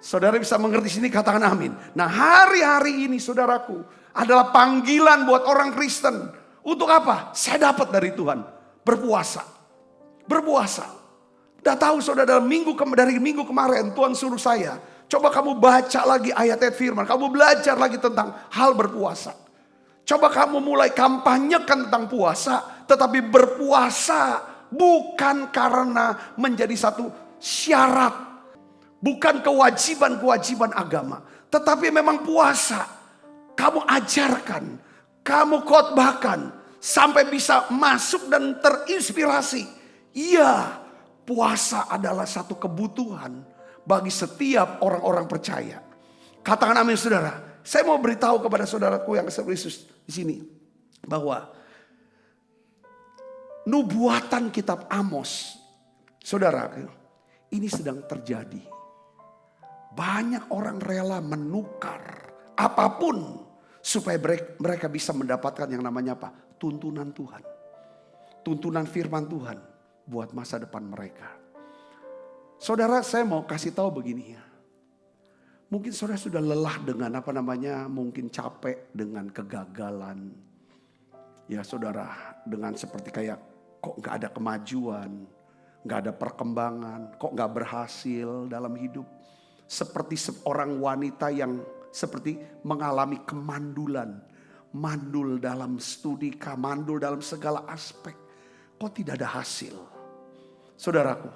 Speaker 2: Saudara bisa mengerti sini, katakan amin. Nah hari-hari ini saudaraku adalah panggilan buat orang Kristen. Untuk apa? Saya dapat dari Tuhan. Berpuasa. Berpuasa. Udah tahu saudara dari minggu kemarin Tuhan suruh saya. Coba kamu baca lagi ayat-ayat firman. Kamu belajar lagi tentang hal berpuasa. Coba kamu mulai kampanyekan tentang puasa. Tetapi berpuasa bukan karena menjadi satu syarat. Bukan kewajiban-kewajiban agama. Tetapi memang puasa. Kamu ajarkan. Kamu khotbahkan. Sampai bisa masuk dan terinspirasi. Iya, puasa adalah satu kebutuhan bagi setiap orang-orang percaya. Katakan amin saudara. Saya mau beritahu kepada saudaraku yang Yesus di sini. Bahwa nubuatan kitab Amos, saudara, ini sedang terjadi. Banyak orang rela menukar apapun supaya mereka bisa mendapatkan yang namanya apa? Tuntunan Tuhan. Tuntunan firman Tuhan buat masa depan mereka. Saudara, saya mau kasih tahu begini ya. Mungkin saudara sudah lelah dengan mungkin capek dengan kegagalan. Ya saudara, dengan seperti kayak kok gak ada kemajuan, gak ada perkembangan, kok gak berhasil dalam hidup. Seperti seorang wanita yang seperti mengalami kemandulan. Mandul dalam studi, mandul dalam segala aspek. Kok tidak ada hasil? Saudaraku,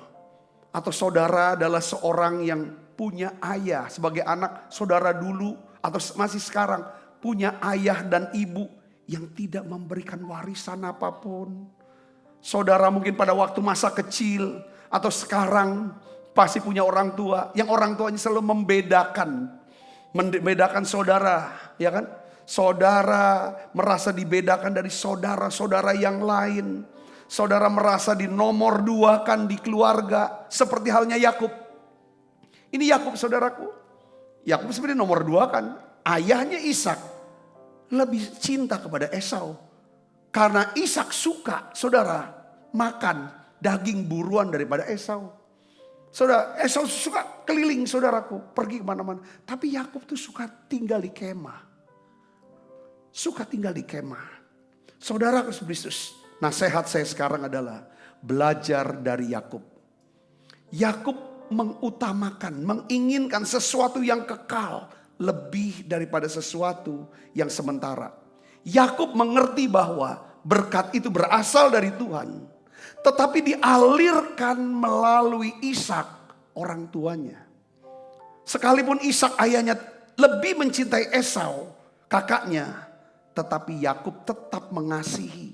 Speaker 2: atau saudara adalah seorang yang punya ayah sebagai anak saudara dulu atau masih sekarang punya ayah dan ibu yang tidak memberikan warisan apapun. Saudara mungkin pada waktu masa kecil atau sekarang pasti punya orang tua yang orang tuanya selalu membedakan saudara, ya kan? Saudara merasa dibedakan dari saudara-saudara yang lain. Saudara merasa dinomor duakan di keluarga seperti halnya Yakub. Ini Yakub saudaraku. Yakub sebenarnya nomor duakan. Ayahnya Ishak lebih cinta kepada Esau. Karena Ishak suka, saudara, makan daging buruan daripada Esau. Saudara, Esau suka keliling, saudaraku, pergi kemana-mana. Tapi Yakub tuh suka tinggal di kemah. Suka tinggal di kemah. Saudara Kristus, nasihat saya sekarang adalah belajar dari Yakub. Yakub mengutamakan, menginginkan sesuatu yang kekal lebih daripada sesuatu yang sementara. Yakub mengerti bahwa berkat itu berasal dari Tuhan, tetapi dialirkan melalui Ishak orang tuanya. Sekalipun Ishak ayahnya lebih mencintai Esau, kakaknya, tetapi Yakub tetap mengasihi,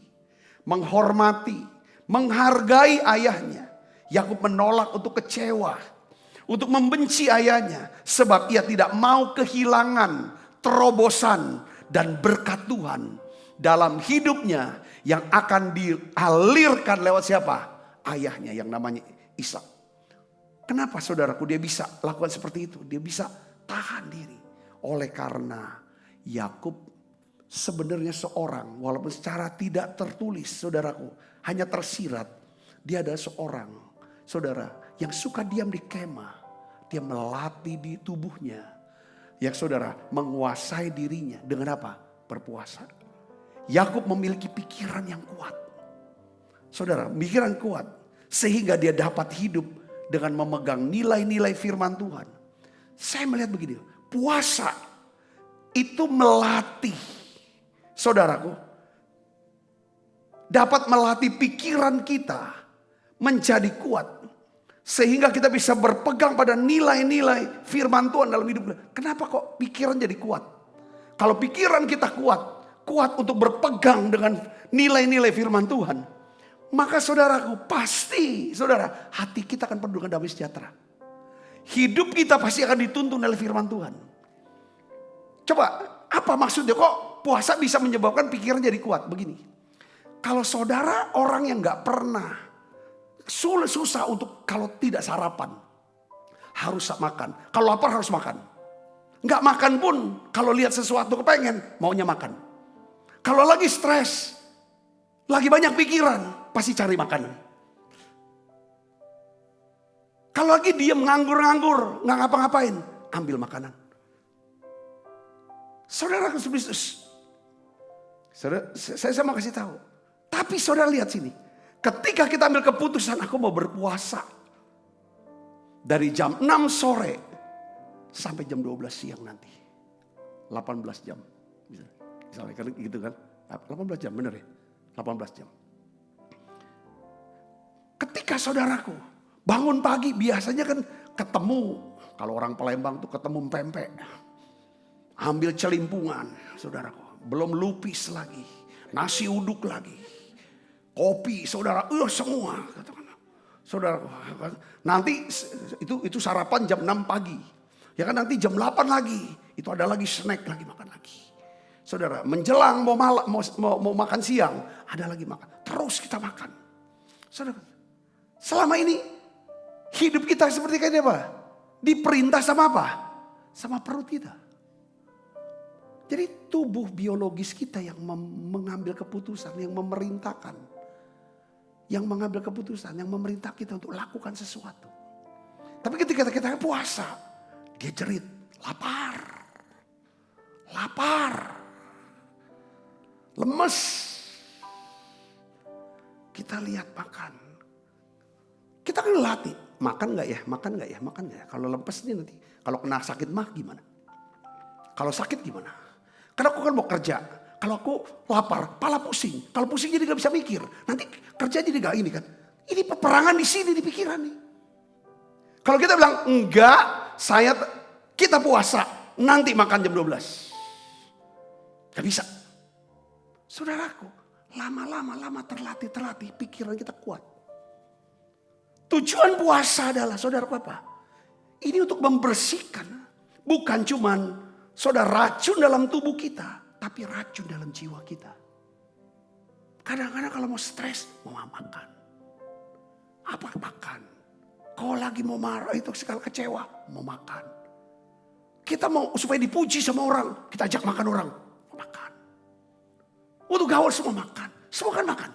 Speaker 2: menghormati, menghargai ayahnya. Yakub menolak untuk kecewa, untuk membenci ayahnya, sebab ia tidak mau kehilangan terobosan dan berkat Tuhan dalam hidupnya yang akan dialirkan lewat siapa? Ayahnya yang namanya Ishak. Kenapa saudaraku dia bisa lakukan seperti itu? Dia bisa tahan diri. Oleh karena Yakub sebenarnya seorang, walaupun secara tidak tertulis saudaraku, hanya tersirat. Dia adalah seorang saudara yang suka diam di kemah. Dia melatih di tubuhnya. Yang saudara menguasai dirinya dengan apa? Berpuasa. Yakub memiliki pikiran yang kuat. Saudara, pikiran kuat. Sehingga dia dapat hidup dengan memegang nilai-nilai firman Tuhan. Saya melihat begini. Puasa itu melatih. Saudaraku. Dapat melatih pikiran kita menjadi kuat. Sehingga kita bisa berpegang pada nilai-nilai firman Tuhan dalam hidup kita. Kenapa kok pikiran jadi kuat? Kalau pikiran kita kuat untuk berpegang dengan nilai-nilai firman Tuhan. Maka saudaraku pasti saudara hati kita akan penuh dengan damai sejahtera. Hidup kita pasti akan dituntun oleh firman Tuhan. Coba apa maksudnya kok puasa bisa menyebabkan pikiran jadi kuat? Begini. Kalau saudara orang yang gak pernah susah untuk kalau tidak sarapan. Harus makan. Kalau lapar harus makan. Gak makan pun kalau lihat sesuatu kepengen maunya makan. Kalau lagi stres, lagi banyak pikiran, pasti cari makanan. Kalau lagi diem nganggur-nganggur, gak ngapa-ngapain, ambil makanan. Saudara Kristus, saya mau kasih tahu. Tapi saudara lihat sini. Ketika kita ambil keputusan aku mau berpuasa. Dari jam 6 sore sampai jam 12 siang nanti. 18 jam. Misalnya gitu kan. 18 jam bener ya. 18 jam. Ketika saudaraku bangun pagi biasanya kan ketemu. Kalau orang Palembang tuh ketemu pempek. Ambil celimpungan saudaraku. Belum lupis lagi. Nasi uduk lagi. Kopi, saudara, semua. Saudara, nanti itu sarapan jam 6 pagi. Ya kan nanti jam 8 lagi. Itu ada lagi snack lagi, makan lagi. Saudara, menjelang mau makan siang, ada lagi makan. Terus kita makan. Saudara, selama ini hidup kita seperti kayak apa? Diperintah sama apa? Sama perut kita. Jadi tubuh biologis kita yang mengambil keputusan, yang memerintahkan. Yang mengambil keputusan, yang memerintah kita untuk lakukan sesuatu. Tapi ketika kita puasa, dia jerit, lapar. Lemes. Kita lihat makan. Kita kan latih, makan gak ya? Kalau lemes nih nanti, kalau kena sakit mah gimana? Kalau sakit gimana? Karena aku kan mau kerja. Kalau aku lapar, pala pusing. Kalau pusing jadi gak bisa mikir. Nanti kerja jadi gak ini kan. Ini peperangan di sini di pikiran nih. Kalau kita bilang enggak, kita puasa. Nanti makan jam 12. Gak bisa. Saudaraku, lama terlatih. Pikiran kita kuat. Tujuan puasa adalah saudaraku apa? Ini untuk membersihkan. Bukan cuman saudara racun dalam tubuh kita. Tapi racun dalam jiwa kita. Kadang-kadang kalau mau stres, mau makan. Apa makan? Kalau lagi mau marah, itu sekali kecewa, mau makan. Kita mau supaya dipuji sama orang, kita ajak makan orang, makan. Untuk gaul semua makan, semua kan makan.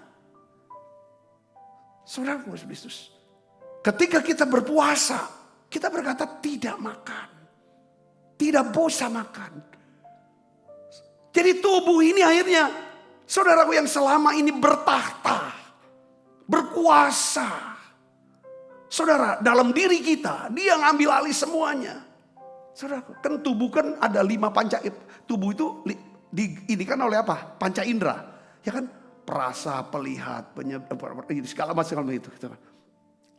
Speaker 2: Saudara Kristus, ketika kita berpuasa, kita berkata tidak makan. Tidak bosan makan. Jadi tubuh ini akhirnya, saudaraku yang selama ini bertahta, berkuasa. Saudara, dalam diri kita, dia ngambil alih semuanya. Saudaraku, kan tubuh kan ada 5 panca. Tubuh itu ini kan oleh apa? Panca indera. Ya kan? Perasa, pelihat, segala macam itu.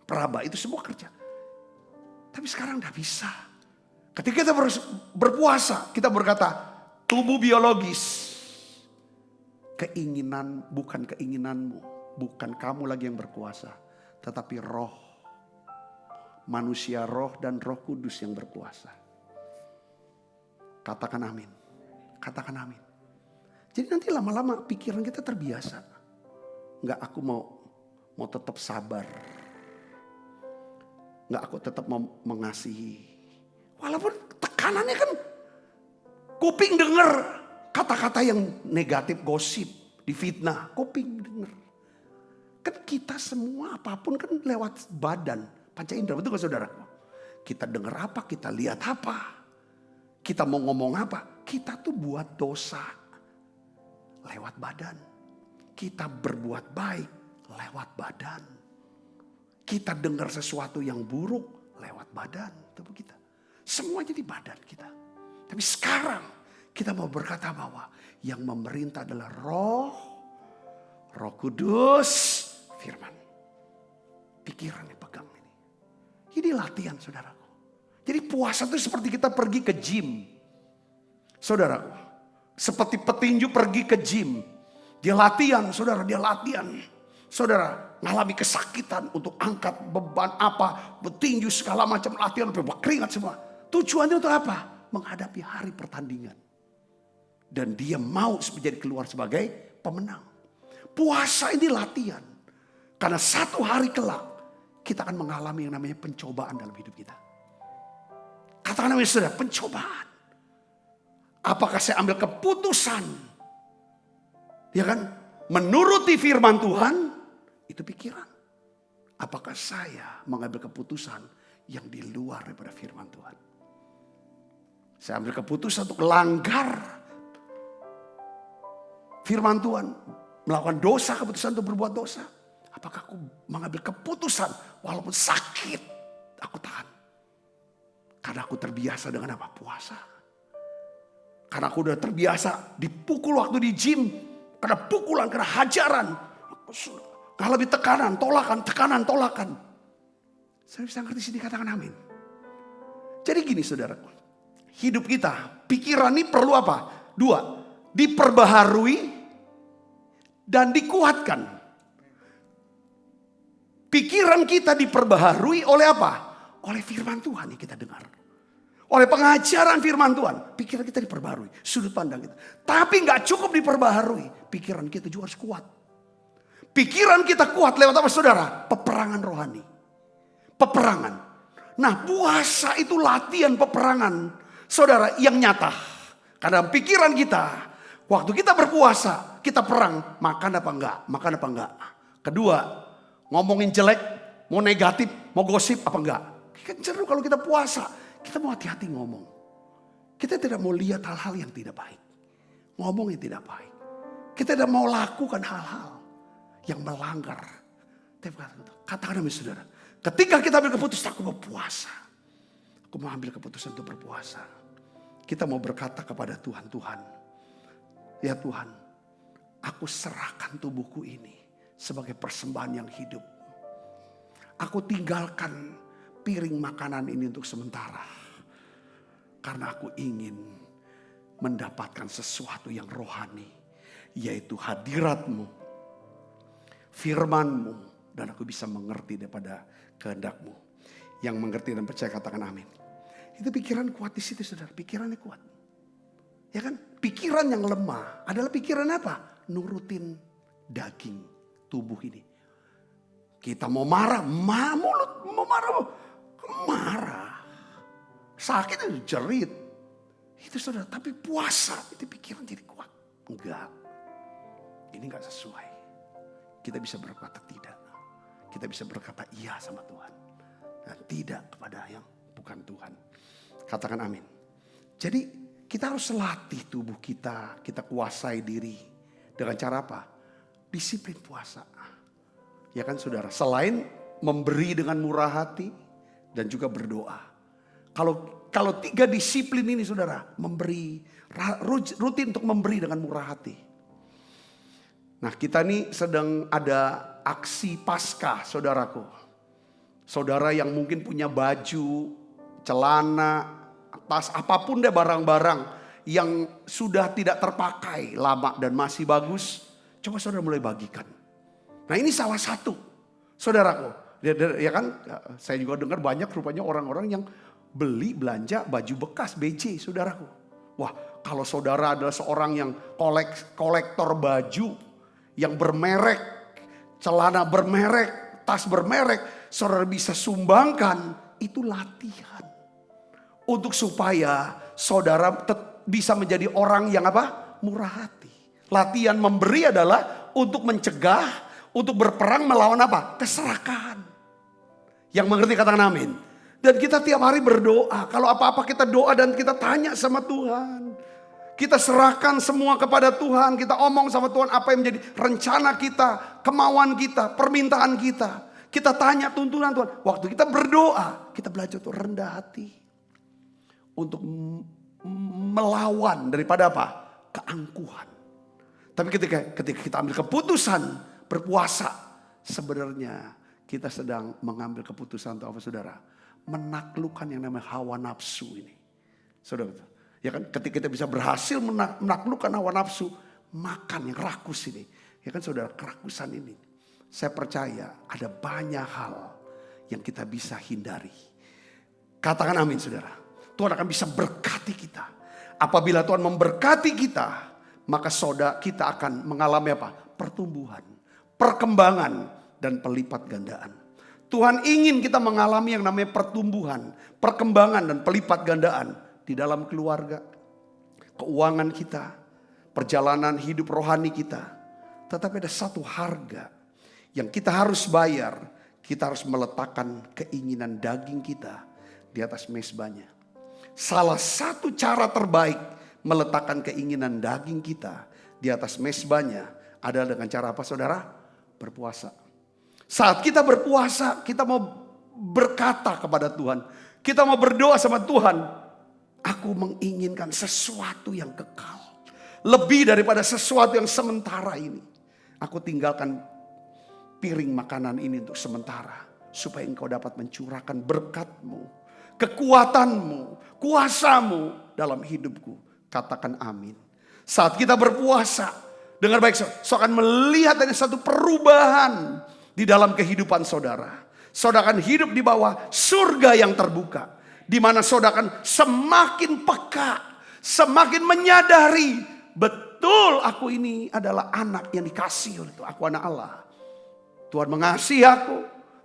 Speaker 2: Peraba, itu semua kerja. Tapi sekarang udah bisa. Ketika kita berpuasa, kita berkata, tubuh biologis. Keinginan, bukan keinginanmu. Bukan kamu lagi yang berkuasa. Tetapi roh. Manusia roh dan Roh Kudus yang berkuasa. Katakan amin. Katakan amin. Jadi nanti lama-lama pikiran kita terbiasa. Enggak, aku mau tetap sabar. Enggak, aku tetap mau mengasihi. Walaupun tekanannya kan kuping dengar kata-kata yang negatif, gosip, difitnah, kuping dengar. Kan kita semua apapun kan lewat badan, panca indera, betul gak saudara? Kita dengar apa, kita lihat apa, kita mau ngomong apa, kita tuh buat dosa lewat badan. Kita berbuat baik lewat badan. Kita dengar sesuatu yang buruk lewat badan tubuh kita. Semua jadi badan kita. Tapi sekarang kita mau berkata bahwa yang memerintah adalah Roh Kudus, firman. Pikiran yang pegang ini. Ini latihan saudaraku. Jadi puasa itu seperti kita pergi ke gym. Saudaraku. Seperti petinju pergi ke gym. Dia latihan, saudara, dia latihan. Saudara, ngalami kesakitan untuk angkat beban apa, petinju segala macam latihan, keringat semua. Tujuannya untuk apa? Menghadapi hari pertandingan. Dan dia mau menjadi keluar sebagai pemenang. Puasa ini latihan. Karena satu hari kelak kita akan mengalami yang namanya pencobaan dalam hidup kita. Katakan namanya saudara, pencobaan. Apakah saya ambil keputusan, ya kan, menuruti firman Tuhan, itu pikiran. Apakah saya mengambil keputusan yang di luar daripada firman Tuhan? Saya ambil keputusan untuk melanggar firman Tuhan, melakukan dosa, keputusan untuk berbuat dosa. Apakah aku mengambil keputusan walaupun sakit, aku tahan. Karena aku terbiasa dengan apa? Puasa. Karena aku udah terbiasa dipukul waktu di gym. Karena pukulan, karena hajaran. Kalau lebih tekanan, tolakan. Saya bisa ngerti sini, katakan amin. Jadi gini saudara. Hidup kita, pikiran ini perlu apa? 2, diperbaharui dan dikuatkan. Pikiran kita diperbaharui oleh apa? Oleh firman Tuhan yang kita dengar. Oleh pengajaran firman Tuhan. Pikiran kita diperbaharui. Sudut pandang kita. Tapi gak cukup diperbaharui. Pikiran kita juga harus kuat. Pikiran kita kuat lewat apa saudara? Peperangan rohani. Peperangan. Nah puasa itu latihan peperangan. Saudara yang nyata. Karena pikiran kita. Waktu kita berpuasa. Kita perang. Makan apa enggak? Kedua. Ngomongin jelek. Mau negatif. Mau gosip apa enggak? Kan cenderung kalau kita puasa. Kita mau hati-hati ngomong. Kita tidak mau lihat hal-hal yang tidak baik. Ngomong yang tidak baik. Kita tidak mau lakukan hal-hal yang melanggar. Katakan demi saudara. Ketika kita ambil keputusan aku mau puasa. Aku mau ambil keputusan untuk berpuasa. Kita mau berkata kepada Tuhan. Tuhan. Ya Tuhan. Aku serahkan tubuhku ini. Sebagai persembahan yang hidup. Aku tinggalkan piring makanan ini untuk sementara. Karena aku ingin mendapatkan sesuatu yang rohani. Yaitu hadirat-Mu. Firman-Mu. Dan aku bisa mengerti daripada kehendak-Mu. Yang mengerti dan percaya katakan amin. Itu pikiran kuat di situ saudara. Pikirannya kuat. Ya kan? Pikiran yang lemah adalah pikiran apa? Nurutin daging tubuh ini. Kita mau marah. Mulut mau marah. Sakit itu jerit. Itu saudara. Tapi puasa itu pikiran jadi kuat. Enggak. Ini enggak sesuai. Kita bisa berkata tidak. Kita bisa berkata iya sama Tuhan. Dan tidak kepada yang bukan Tuhan. Katakan amin. Jadi kita harus latih tubuh kita. Kita kuasai diri. Dengan cara apa? Disiplin puasa. Ya kan saudara. Selain memberi dengan murah hati. Dan juga berdoa. Kalau 3 disiplin ini saudara. Memberi. Rutin untuk memberi dengan murah hati. Nah kita ini sedang ada aksi Paskah saudaraku. Saudara yang mungkin punya baju celana, tas, apapun deh barang-barang yang sudah tidak terpakai lama dan masih bagus, coba saudara mulai bagikan. Nah ini salah satu, saudaraku. Ya kan, saya juga dengar banyak rupanya orang-orang yang belanja baju bekas BJ, saudaraku. Wah, kalau saudara adalah seorang yang kolektor baju yang bermerek, celana bermerek, tas bermerek, saudara bisa sumbangkan, itu latihan. Untuk supaya saudara bisa menjadi orang yang apa? Murah hati. Latihan memberi adalah untuk mencegah, untuk berperang melawan apa? Keserakahan. Yang mengerti katakan amin. Dan kita tiap hari berdoa. Kalau apa-apa kita doa dan kita tanya sama Tuhan. Kita serahkan semua kepada Tuhan. Kita omong sama Tuhan apa yang menjadi rencana kita, kemauan kita, permintaan kita. Kita tanya tuntunan Tuhan. Waktu kita berdoa, kita belajar untuk rendah hati. Untuk melawan daripada apa? Keangkuhan. Tapi ketika kita ambil keputusan berpuasa, sebenarnya kita sedang mengambil keputusan untuk apa saudara? Menaklukkan yang namanya hawa nafsu ini. Saudara, ya kan ketika kita bisa berhasil menaklukkan hawa nafsu, makan yang rakus ini. Ya kan saudara, kerakusan ini. Saya percaya ada banyak hal yang kita bisa hindari. Katakan amin saudara. Tuhan akan bisa berkati kita. Apabila Tuhan memberkati kita, maka saudara kita akan mengalami apa? Pertumbuhan, perkembangan, dan pelipat gandaan. Tuhan ingin kita mengalami yang namanya pertumbuhan, perkembangan, dan pelipat gandaan di dalam keluarga, keuangan kita, perjalanan hidup rohani kita. Tetapi ada satu harga yang kita harus bayar. Kita harus meletakkan keinginan daging kita di atas mezbahnya. Salah satu cara terbaik meletakkan keinginan daging kita di atas mezbahnya adalah dengan cara apa saudara? Berpuasa. Saat kita berpuasa, kita mau berkata kepada Tuhan. Kita mau berdoa sama Tuhan. Aku menginginkan sesuatu yang kekal. Lebih daripada sesuatu yang sementara ini. Aku tinggalkan piring makanan ini untuk sementara. Supaya engkau dapat mencurahkan berkat-Mu, kekuatan-Mu, kuasa-Mu dalam hidupku. Katakan amin. Saat kita berpuasa, dengar baik, saudara akan melihat ada satu perubahan di dalam kehidupan saudara. Saudara akan hidup di bawah surga yang terbuka. Di mana saudara akan semakin peka, semakin menyadari, betul aku ini adalah anak yang dikasihi oleh Tuhan. Aku anak Allah. Tuhan mengasihi aku,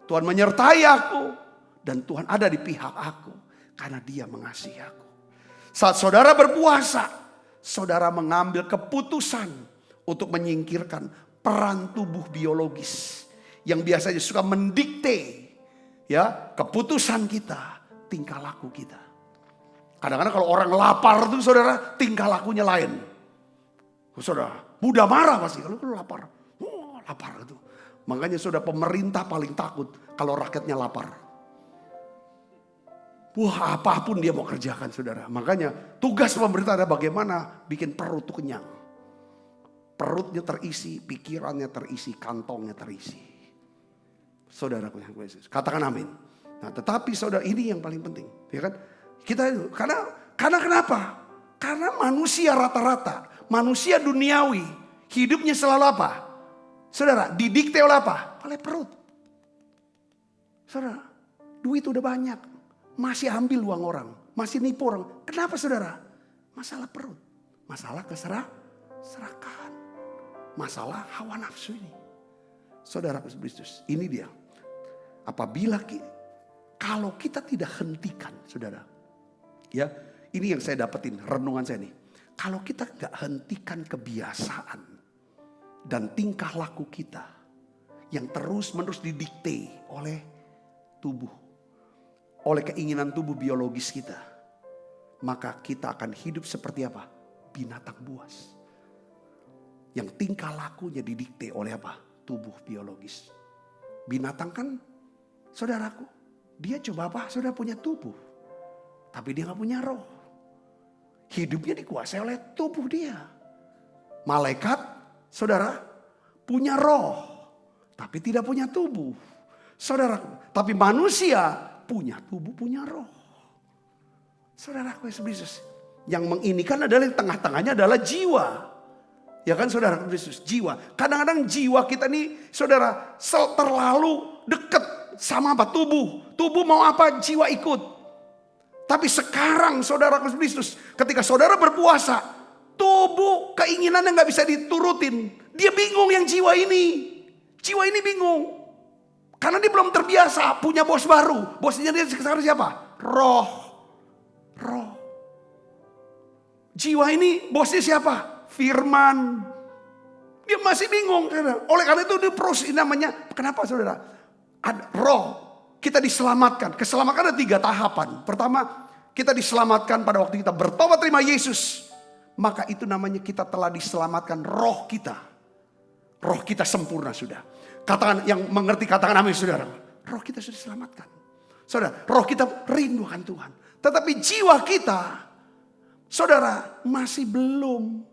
Speaker 2: Tuhan menyertai aku, dan Tuhan ada di pihak aku karena Dia mengasihi aku. Saat saudara berpuasa, saudara mengambil keputusan untuk menyingkirkan peran tubuh biologis yang biasanya suka mendikte ya keputusan kita, tingkah laku kita. Kadang-kadang kalau orang lapar tuh saudara, tingkah lakunya lain. Saudara, mudah marah pasti kalau lapar. Oh, lapar itu. Makanya saudara, pemerintah paling takut kalau rakyatnya lapar. Wah, apapun dia mau kerjakan saudara. Makanya tugas pemerintah adalah bagaimana bikin perut tuh kenyang. Perutnya terisi, pikirannya terisi, kantongnya terisi. Saudaraku yang Yesus, katakan amin. Nah, tetapi saudara, ini yang paling penting, ya kan? Kita karena kenapa? Karena manusia rata-rata, manusia duniawi, hidupnya selalu apa? Saudara, didikte oleh apa? Oleh perut. Saudara, duit udah banyak, masih ambil uang orang, masih nipu orang. Kenapa saudara? Masalah perut, masalah keserakahan, masalah hawa nafsu ini. Saudara Kristus, ini dia. Apabila kalau kita tidak hentikan, saudara, ya, ini yang saya dapetin renungan saya nih. Kalau kita nggak hentikan kebiasaan dan tingkah laku kita yang terus-menerus didikte oleh tubuh, oleh keinginan tubuh biologis kita, maka kita akan hidup seperti apa? Binatang buas. Yang tingkah lakunya didikte oleh apa? Tubuh biologis. Binatang kan, saudaraku, dia coba apa? Saudara punya tubuh, tapi dia gak punya roh. Hidupnya dikuasai oleh tubuh dia. Malaikat, saudara, punya roh, tapi tidak punya tubuh. Saudaraku, tapi manusia punya tubuh, punya roh. Saudaraku Yesus, yang menginikan adalah di tengah-tengahnya adalah jiwa. Ya kan saudara Yesus, jiwa. Kadang-kadang jiwa kita nih saudara terlalu dekat sama apa? Tubuh. Tubuh mau apa? Jiwa ikut. Tapi sekarang saudara Yesus, ketika saudara berpuasa, tubuh keinginannya gak bisa diturutin. Dia bingung yang jiwa ini. Jiwa ini bingung. Karena dia belum terbiasa punya bos baru. Bosnya dia sekarang siapa? Roh. Jiwa ini bosnya siapa? Firman. Dia masih bingung. Oleh karena itu dia proses namanya. Kenapa saudara? Ada roh. Kita diselamatkan. Keselamatan ada 3 tahapan. Pertama, kita diselamatkan pada waktu kita bertobat terima Yesus. Maka itu namanya kita telah diselamatkan roh kita. Roh kita sempurna sudah. Katakan yang mengerti katakan amin saudara. Roh kita sudah diselamatkan. Saudara, roh kita rindu akan Tuhan. Tetapi jiwa kita, saudara, masih belum.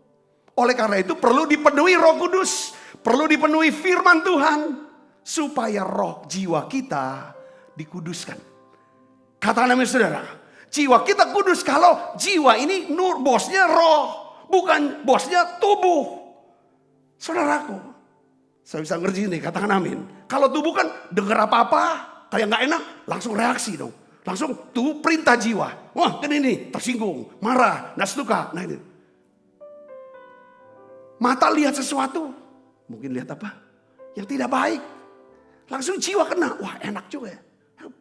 Speaker 2: Oleh karena itu perlu dipenuhi Roh Kudus. Perlu dipenuhi firman Tuhan. Supaya roh jiwa kita dikuduskan. Katakan amin saudara. Jiwa kita kudus kalau jiwa ini bosnya roh. Bukan bosnya tubuh. Saudaraku. Saya bisa ngerti nih katakan amin. Kalau tubuh kan dengar apa-apa. Kayak gak enak langsung reaksi dong. Langsung tubuh perintah jiwa. Wah kan ini tersinggung. Marah. Gak suka. Nah ini. Mata lihat sesuatu. Mungkin lihat apa? Yang tidak baik. Langsung jiwa kena. Wah enak juga ya.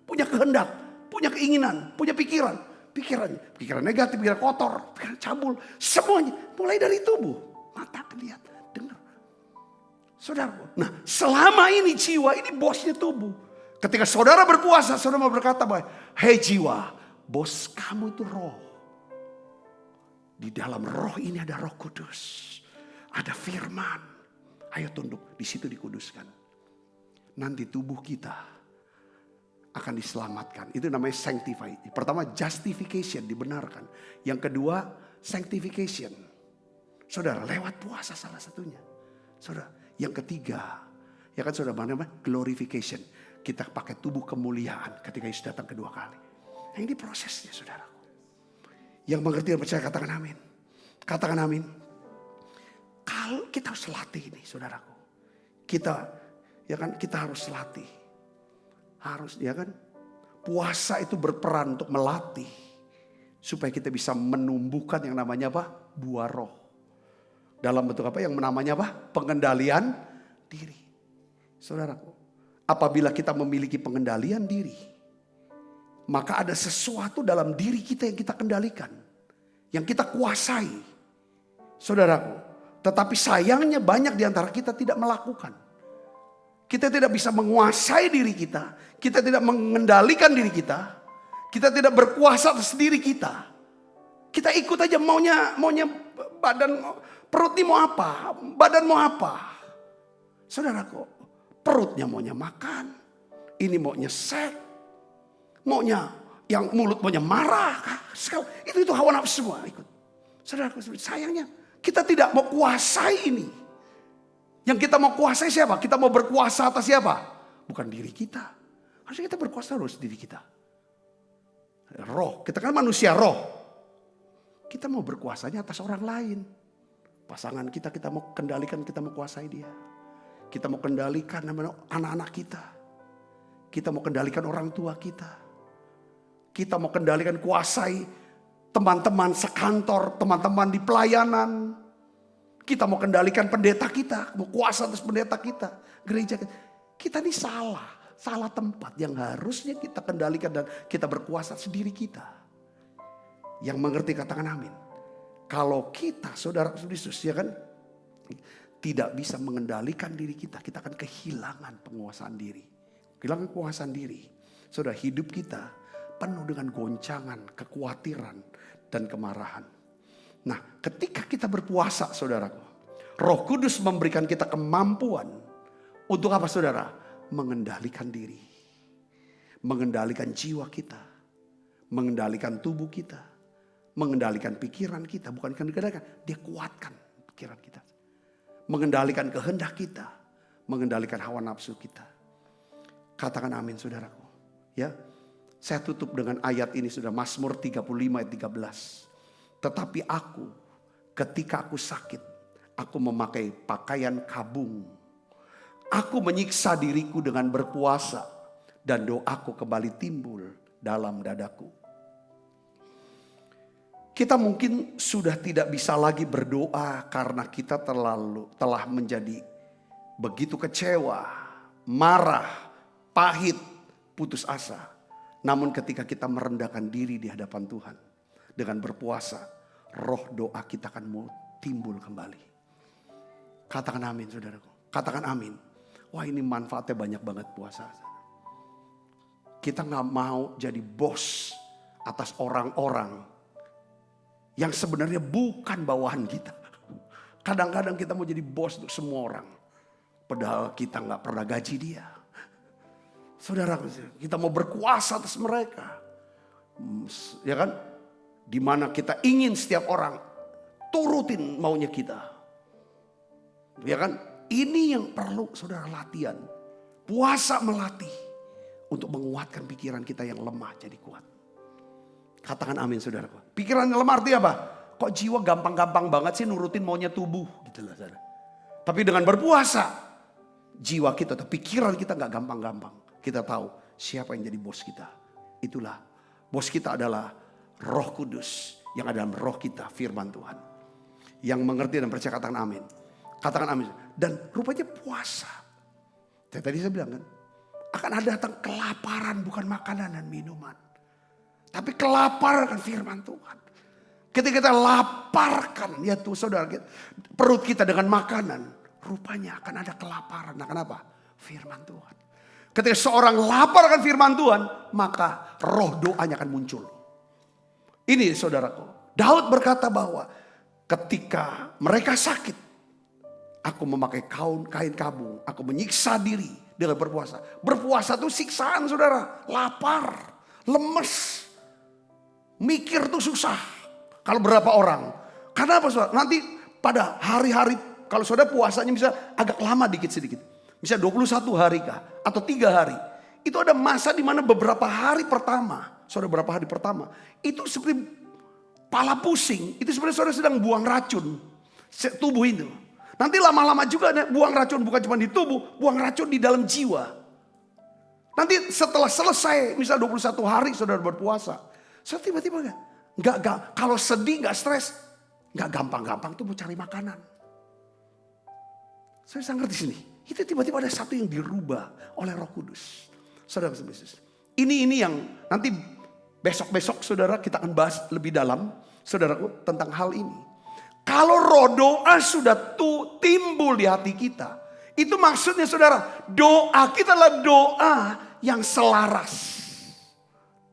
Speaker 2: Punya kehendak. Punya keinginan. Punya pikiran. Pikiran negatif. Pikiran kotor. Pikiran cabul. Semuanya. Mulai dari tubuh. Mata lihat. Dengar. Saudara. Nah selama ini jiwa ini bosnya tubuh. Ketika saudara berpuasa. Saudara mau berkata bahwa. Hei jiwa. Bos kamu itu roh. Di dalam roh ini ada Roh Kudus. Ada firman. Ayo tunduk. Di situ dikuduskan. Nanti tubuh kita akan diselamatkan. Itu namanya sanctify. Pertama justification. Dibenarkan. Yang kedua sanctification. Saudara lewat puasa salah satunya. Saudara. Yang ketiga. Ya kan saudara namanya glorification. Kita pakai tubuh kemuliaan ketika Yesus datang kedua kali. Nah ini prosesnya saudara. Yang mengerti dan percaya katakan amin. Katakan amin. Kalau kita harus latih ini saudaraku. Kita harus latih. Harus ya kan. Puasa itu berperan untuk melatih. Supaya kita bisa menumbuhkan yang namanya apa? Buah roh. Dalam bentuk apa? Yang namanya apa? Pengendalian diri. Saudaraku. Apabila kita memiliki pengendalian diri. Maka ada sesuatu dalam diri kita yang kita kendalikan. Yang kita kuasai. Saudaraku. Tetapi sayangnya banyak di antara kita tidak melakukan. Kita tidak bisa menguasai diri kita. Kita tidak mengendalikan diri kita. Kita tidak berkuasa atas diri kita. Kita ikut aja maunya badan, perut ini mau apa, badan mau apa. Saudaraku, perutnya maunya makan. Ini maunya seks. Maunya yang mulut maunya marah. Itu hawa nafsu semua ikut. Saudaraku, sayangnya. Kita tidak mau kuasai ini. Yang kita mau kuasai siapa? Kita mau berkuasa atas siapa? Bukan diri kita. Harusnya kita berkuasa atas diri kita. Roh. Kita kan manusia roh. Kita mau berkuasanya atas orang lain. Pasangan kita mau kendalikan, kita mau kuasai dia. Kita mau kendalikan anak-anak kita. Kita mau kendalikan orang tua kita. Kita mau kendalikan kuasai teman-teman sekantor, teman-teman di pelayanan. Kita mau kendalikan pendeta kita. Mau kuasa atas pendeta kita. Gereja kita. Kita ini salah tempat yang harusnya kita kendalikan dan kita berkuasa sendiri kita. Yang mengerti katakan amin. Kalau kita saudara Yesus ya kan. Tidak bisa mengendalikan diri kita. Kita akan kehilangan penguasaan diri. Kehilangan penguasaan diri. Saudara hidup kita penuh dengan goncangan, kekhawatiran, dan kemarahan. Nah, ketika kita berpuasa, saudaraku, Roh Kudus memberikan kita kemampuan untuk apa, saudara? Mengendalikan diri, mengendalikan jiwa kita, mengendalikan tubuh kita, mengendalikan pikiran kita. Bukan kendalikan, dia kuatkan pikiran kita, mengendalikan kehendak kita, mengendalikan hawa nafsu kita. Katakan amin, saudaraku. Ya. Saya tutup dengan ayat ini sudah, Mazmur 35 ayat 13. Tetapi aku, ketika aku sakit, aku memakai pakaian kabung. Aku menyiksa diriku dengan berpuasa, dan doaku kembali timbul dalam dadaku. Kita mungkin sudah tidak bisa lagi berdoa karena kita telah menjadi begitu kecewa, marah, pahit, putus asa. Namun ketika kita merendahkan diri di hadapan Tuhan dengan berpuasa, roh doa kita akan mau timbul kembali. Katakan amin, saudaraku. Katakan amin. Wah, ini manfaatnya banyak banget puasa. Kita gak mau jadi bos atas orang-orang yang sebenarnya bukan bawahan kita. Kadang-kadang kita mau jadi bos untuk semua orang, padahal kita gak pernah gaji dia. Saudara, kita mau berkuasa atas mereka. Ya kan? Dimana kita ingin setiap orang turutin maunya kita. Ya kan? Ini yang perlu saudara latihan. Puasa melatih untuk menguatkan pikiran kita yang lemah jadi kuat. Katakan amin, saudara. Pikiran yang lemah artinya apa? Kok jiwa gampang-gampang banget sih nurutin maunya tubuh. Gitu lah, saudara. Tapi dengan berpuasa, jiwa kita atau pikiran kita gak gampang-gampang. Kita tahu siapa yang jadi bos kita. Itulah bos kita adalah Roh Kudus yang ada dalam roh kita, firman Tuhan. Yang mengerti dan percaya, katakan amin. Katakan amin. Dan rupanya puasa. Tadi saya bilang kan, akan ada datang kelaparan, bukan makanan dan minuman. Tapi kelaparan kan firman Tuhan. Ketika kita laparkan, ya tuh saudara, perut kita dengan makanan, rupanya akan ada kelaparan. Nah, kenapa? Firman Tuhan. Ketika seorang lapar akan firman Tuhan, maka roh doanya akan muncul. Ini saudaraku, Daud berkata bahwa ketika mereka sakit, aku memakai kain kabung, aku menyiksa diri dengan berpuasa. Berpuasa itu siksaan, saudara. Lapar, lemes, mikir tuh susah. Kalau berapa orang? Karena apa, saudara? Nanti pada hari-hari, kalau saudara puasanya bisa agak lama dikit-sedikit. Bisa 21 hari kah? Atau 3 hari. Itu ada masa di mana beberapa hari pertama. Saudara, berapa hari pertama. Itu seperti pala pusing. Itu sebenarnya saudara sedang buang racun. Tubuh itu. Nanti lama-lama juga buang racun. Bukan cuma di tubuh. Buang racun di dalam jiwa. Nanti setelah selesai. Misal 21 hari saudara berpuasa. Saudara tiba-tiba Gak, kalau sedih gak stres. Gak gampang-gampang tuh mau cari makanan. Saya bisa ngerti sini. Itu tiba-tiba ada satu yang dirubah oleh Roh Kudus. Saudara, ini yang nanti besok-besok saudara kita akan bahas lebih dalam, saudaraku, tentang hal ini. Kalau roh doa sudah timbul di hati kita, itu maksudnya saudara, doa kita adalah doa yang selaras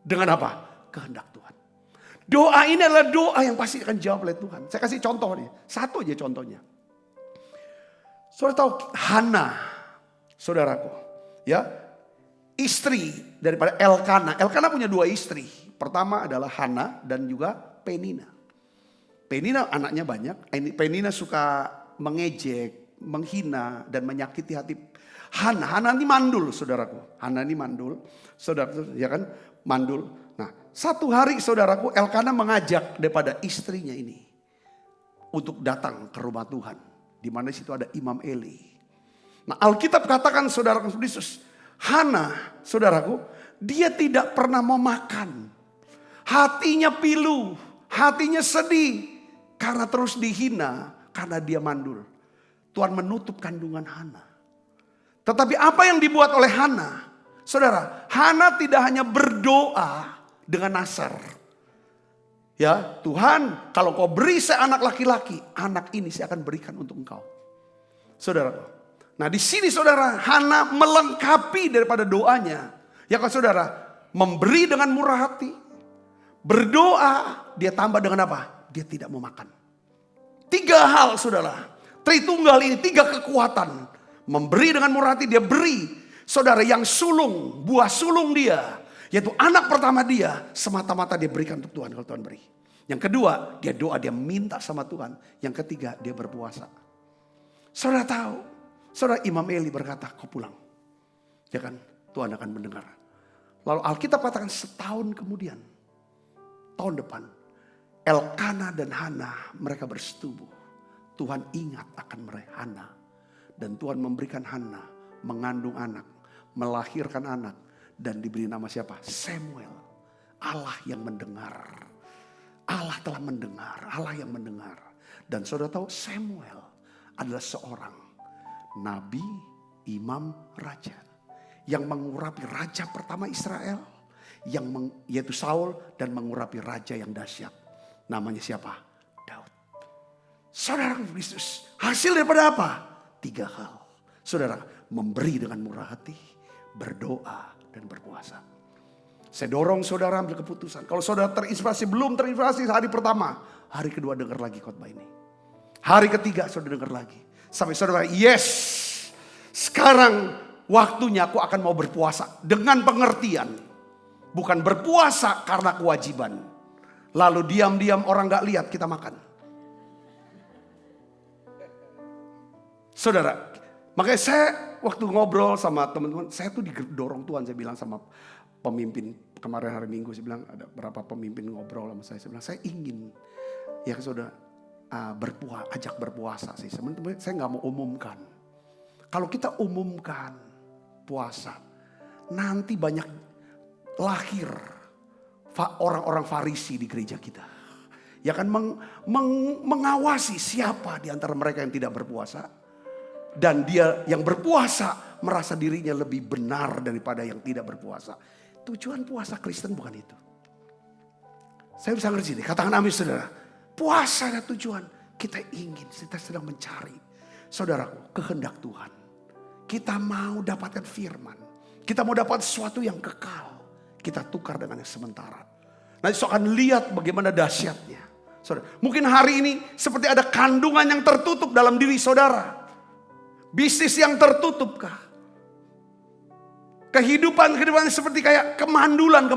Speaker 2: dengan apa? Kehendak Tuhan. Doa ini adalah doa yang pasti akan jawab oleh Tuhan. Saya kasih contoh nih, satu aja contohnya. Saudara tahu Hana, saudaraku, ya, istri daripada Elkana. Elkana punya 2 istri. Pertama adalah Hana dan juga Penina. Penina anaknya banyak. Penina suka mengejek, menghina dan menyakiti hati Hana. Hana ini mandul, saudaraku. Hana ini mandul, saudaraku, ya kan, mandul. Nah, satu hari saudaraku, Elkana mengajak daripada istrinya ini untuk datang ke rumah Tuhan. Di mana situ ada Imam Eli. Nah, Alkitab katakan, saudaraku Yesus, Hana, saudaraku, dia tidak pernah mau makan. Hatinya pilu, hatinya sedih karena terus dihina karena dia mandul. Tuhan menutup kandungan Hana. Tetapi apa yang dibuat oleh Hana? Saudara, Hana tidak hanya berdoa dengan nasar. Ya, Tuhan, kalau kau beri saya anak laki-laki, anak ini saya akan berikan untuk engkau. Saudara. Nah, di sini saudara, Hana melengkapi daripada doanya. Ya kan saudara, memberi dengan murah hati. Berdoa, dia tambah dengan apa? Dia tidak mau makan. 3 hal saudara. Tritunggal ini 3 kekuatan. Memberi dengan murah hati, dia beri. Saudara, yang sulung, buah sulung dia, yaitu anak pertama dia, semata-mata dia berikan untuk Tuhan kalau Tuhan beri. Yang kedua, dia doa, dia minta sama Tuhan. Yang ketiga, dia berpuasa. Saudara tahu, saudara Imam Eli berkata, kau pulang. Ya kan, Tuhan akan mendengar. Lalu Alkitab katakan setahun kemudian, tahun depan, Elkana dan Hana mereka bersetubuh. Tuhan ingat akan mereka, Hana. Dan Tuhan memberikan Hana mengandung anak, melahirkan anak. Dan diberi nama siapa? Samuel. Allah yang mendengar. Allah telah mendengar, Allah yang mendengar. Dan saudara tahu Samuel adalah seorang nabi, imam, raja. Yang mengurapi raja pertama Israel. Yaitu Saul, dan mengurapi raja yang dahsyat. Namanya siapa? Daud. Saudara Kristus, hasil daripada apa? 3 hal. Saudara, memberi dengan murah hati, berdoa, dan berpuasa. Saya dorong saudara ambil keputusan. Kalau saudara terinspirasi, belum terinspirasi hari pertama, hari kedua dengar lagi khotbah ini. Hari ketiga saudara dengar lagi. Sampai saudara, yes, sekarang waktunya aku akan mau berpuasa. Dengan pengertian, bukan berpuasa karena kewajiban. Lalu diam-diam orang gak lihat kita makan. Saudara, makanya saya waktu ngobrol sama teman-teman, saya tuh didorong Tuhan. Saya bilang sama pemimpin kemarin hari Minggu, saya bilang ada berapa pemimpin ngobrol sama saya. Saya bilang saya ingin ya saudara ajak berpuasa sih. Sebenarnya saya nggak mau umumkan. Kalau kita umumkan puasa, nanti banyak lahir orang-orang Farisi di gereja kita. Ya kan mengawasi siapa di antara mereka yang tidak berpuasa. Dan dia yang berpuasa merasa dirinya lebih benar daripada yang tidak berpuasa. Tujuan puasa Kristen bukan itu. Saya bisa ngerti nih, katakan amin saudara. Puasa ada tujuan. Kita ingin, kita sedang mencari. Saudaraku, kehendak Tuhan. Kita mau dapatkan firman. Kita mau dapat sesuatu yang kekal. Kita tukar dengan yang sementara. Nanti so akan lihat bagaimana dahsyatnya. Saudara, mungkin hari ini seperti ada kandungan yang tertutup dalam diri saudara. Bisnis yang tertutupkah? Kehidupan seperti kayak kemandulan.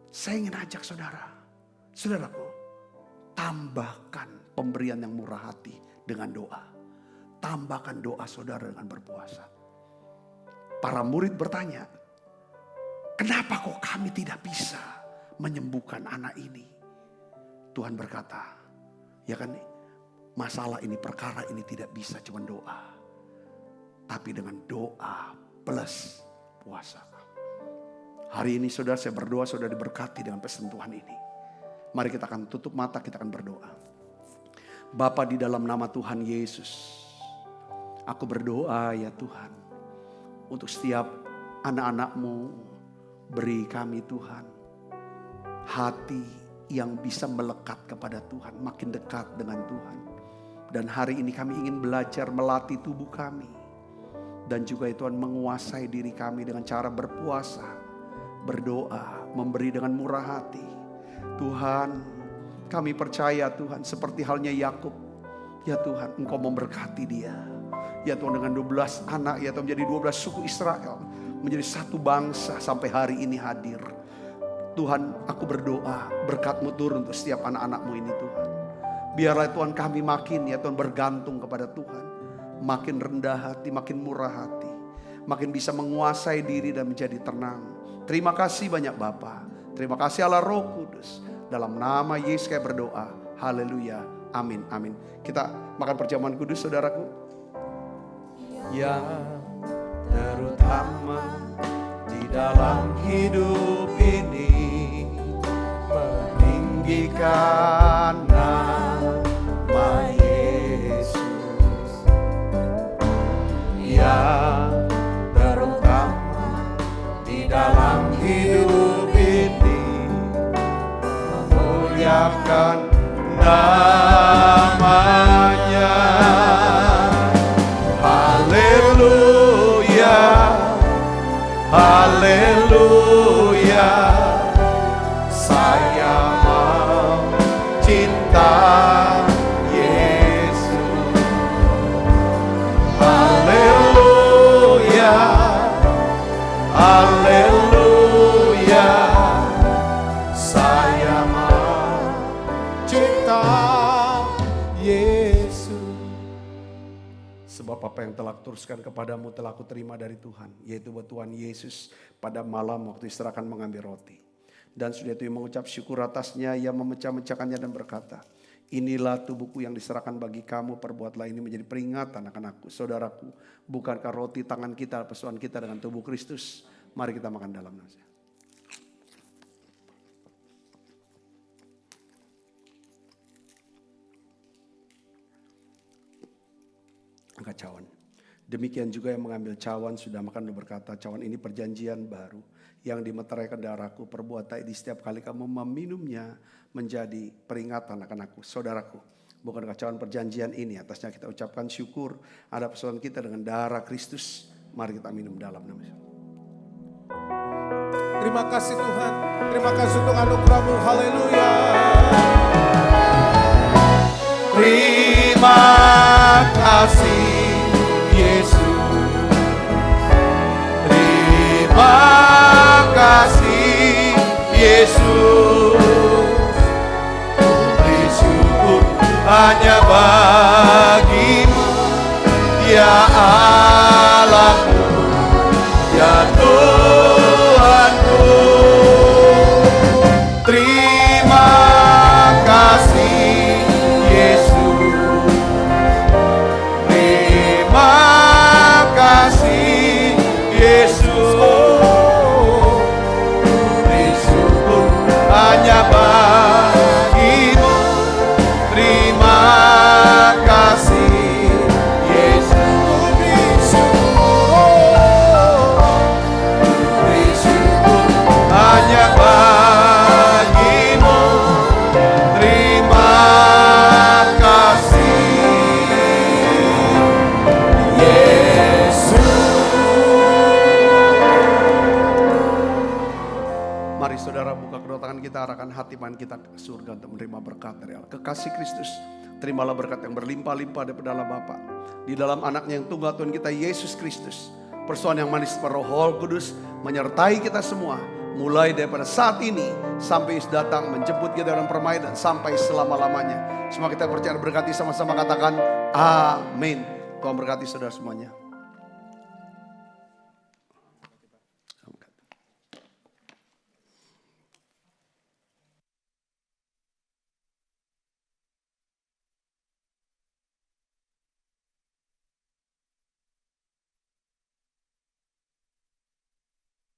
Speaker 2: Saya ingin ajak saudaraku, tambahkan pemberian yang murah hati dengan doa. Tambahkan doa saudara dengan berpuasa. Para murid bertanya, kenapa kok kami tidak bisa menyembuhkan anak ini? Tuhan berkata, ya kan, masalah ini, perkara ini tidak bisa cuma doa. Tapi dengan doa plus puasa. Hari ini saudara saya berdoa, saudara diberkati dengan persentuhan ini. Mari kita akan tutup mata, kita akan berdoa. Bapa di dalam nama Tuhan Yesus. Aku berdoa ya Tuhan. Untuk setiap anak-anak-Mu, beri kami Tuhan hati yang bisa melekat kepada Tuhan. Makin dekat dengan Tuhan. Dan hari ini kami ingin belajar melatih tubuh kami. Dan juga Tuhan menguasai diri kami dengan cara berpuasa, berdoa, memberi dengan murah hati. Tuhan, kami percaya Tuhan seperti halnya Yakub. Ya Tuhan, Engkau memberkati dia. Ya Tuhan, dengan 12 anak, ya Tuhan, menjadi 12 suku Israel. Menjadi satu bangsa sampai hari ini hadir. Tuhan, aku berdoa berkat-Mu turun untuk setiap anak-anak-Mu ini Tuhan. Biarlah Tuhan kami makin ya Tuhan bergantung kepada Tuhan. Makin rendah hati, makin murah hati. Makin bisa menguasai diri dan menjadi tenang. Terima kasih banyak Bapa. Terima kasih Allah Roh Kudus. Dalam nama Yesus kami berdoa. Haleluya. Amin. Amin. Kita makan perjamuan kudus saudaraku. Yang terutama di dalam hidup ini. Meninggikan nama Yesus yang terutama di dalam hidup ini, memuliakan namanya. Haleluya, haleluya. Saya mau cinta Yesus. Haleluya, haleluya. Saya mau cinta Yesus. Sebab Sebab apa yang telah kuteruskan kepadamu telah kuterima dari Tuhan, yaitu bahwa Tuhan Yesus pada malam waktu istirahat mengambil roti. Dan sudah itu mengucap syukur atasnya, ia memecah-mecahkannya dan berkata, inilah tubuhku yang diserahkan bagi kamu, perbuatlah ini menjadi peringatan akan aku. Saudaraku, bukankah roti tangan kita, persoalan kita dengan tubuh Kristus? Mari kita makan dalam nasi. Angkat cawan. Demikian juga yang mengambil cawan sudah makan dan berkata, cawan ini perjanjian baru yang dimeteraikan darahku, perbuatan ini setiap kali kamu meminumnya menjadi peringatan akan aku. Saudaraku, bukankah cawan perjanjian ini atasnya kita ucapkan syukur, ada persoalan kita dengan darah Kristus. Mari kita minum dalam nama Yesus.
Speaker 3: Terima kasih Tuhan. Terima kasih untuk anugerah-Mu. Haleluya.
Speaker 2: Terima kasih Yesus. Terima kasih Yesus. Beri syukur hanya bagimu, ya Allahku, ya Tuhanku. Terima kasih Yesus. Terima kasih Yesus. Beri syukur hanya bagimu. Terima kasih Yesus. Beri syukur hanya bagimu. Terima kasih Yesus. Mari saudara buka kedua tangan kita, arahkan hati iman kita ke surga untuk menerima berkat dari Allah. Kekasih Kristus, terimalah berkat yang berlimpah-limpah daripada Allah Bapa, di dalam anaknya yang tunggal Tuhan kita Yesus Kristus. Persoalan yang manis Roh Kudus menyertai kita semua, mulai daripada saat ini sampai Yesus datang menjemput kita dalam permainan sampai selama-lamanya. Semua kita percaya berkati, sama-sama katakan amin. Tuhan berkati saudara semuanya.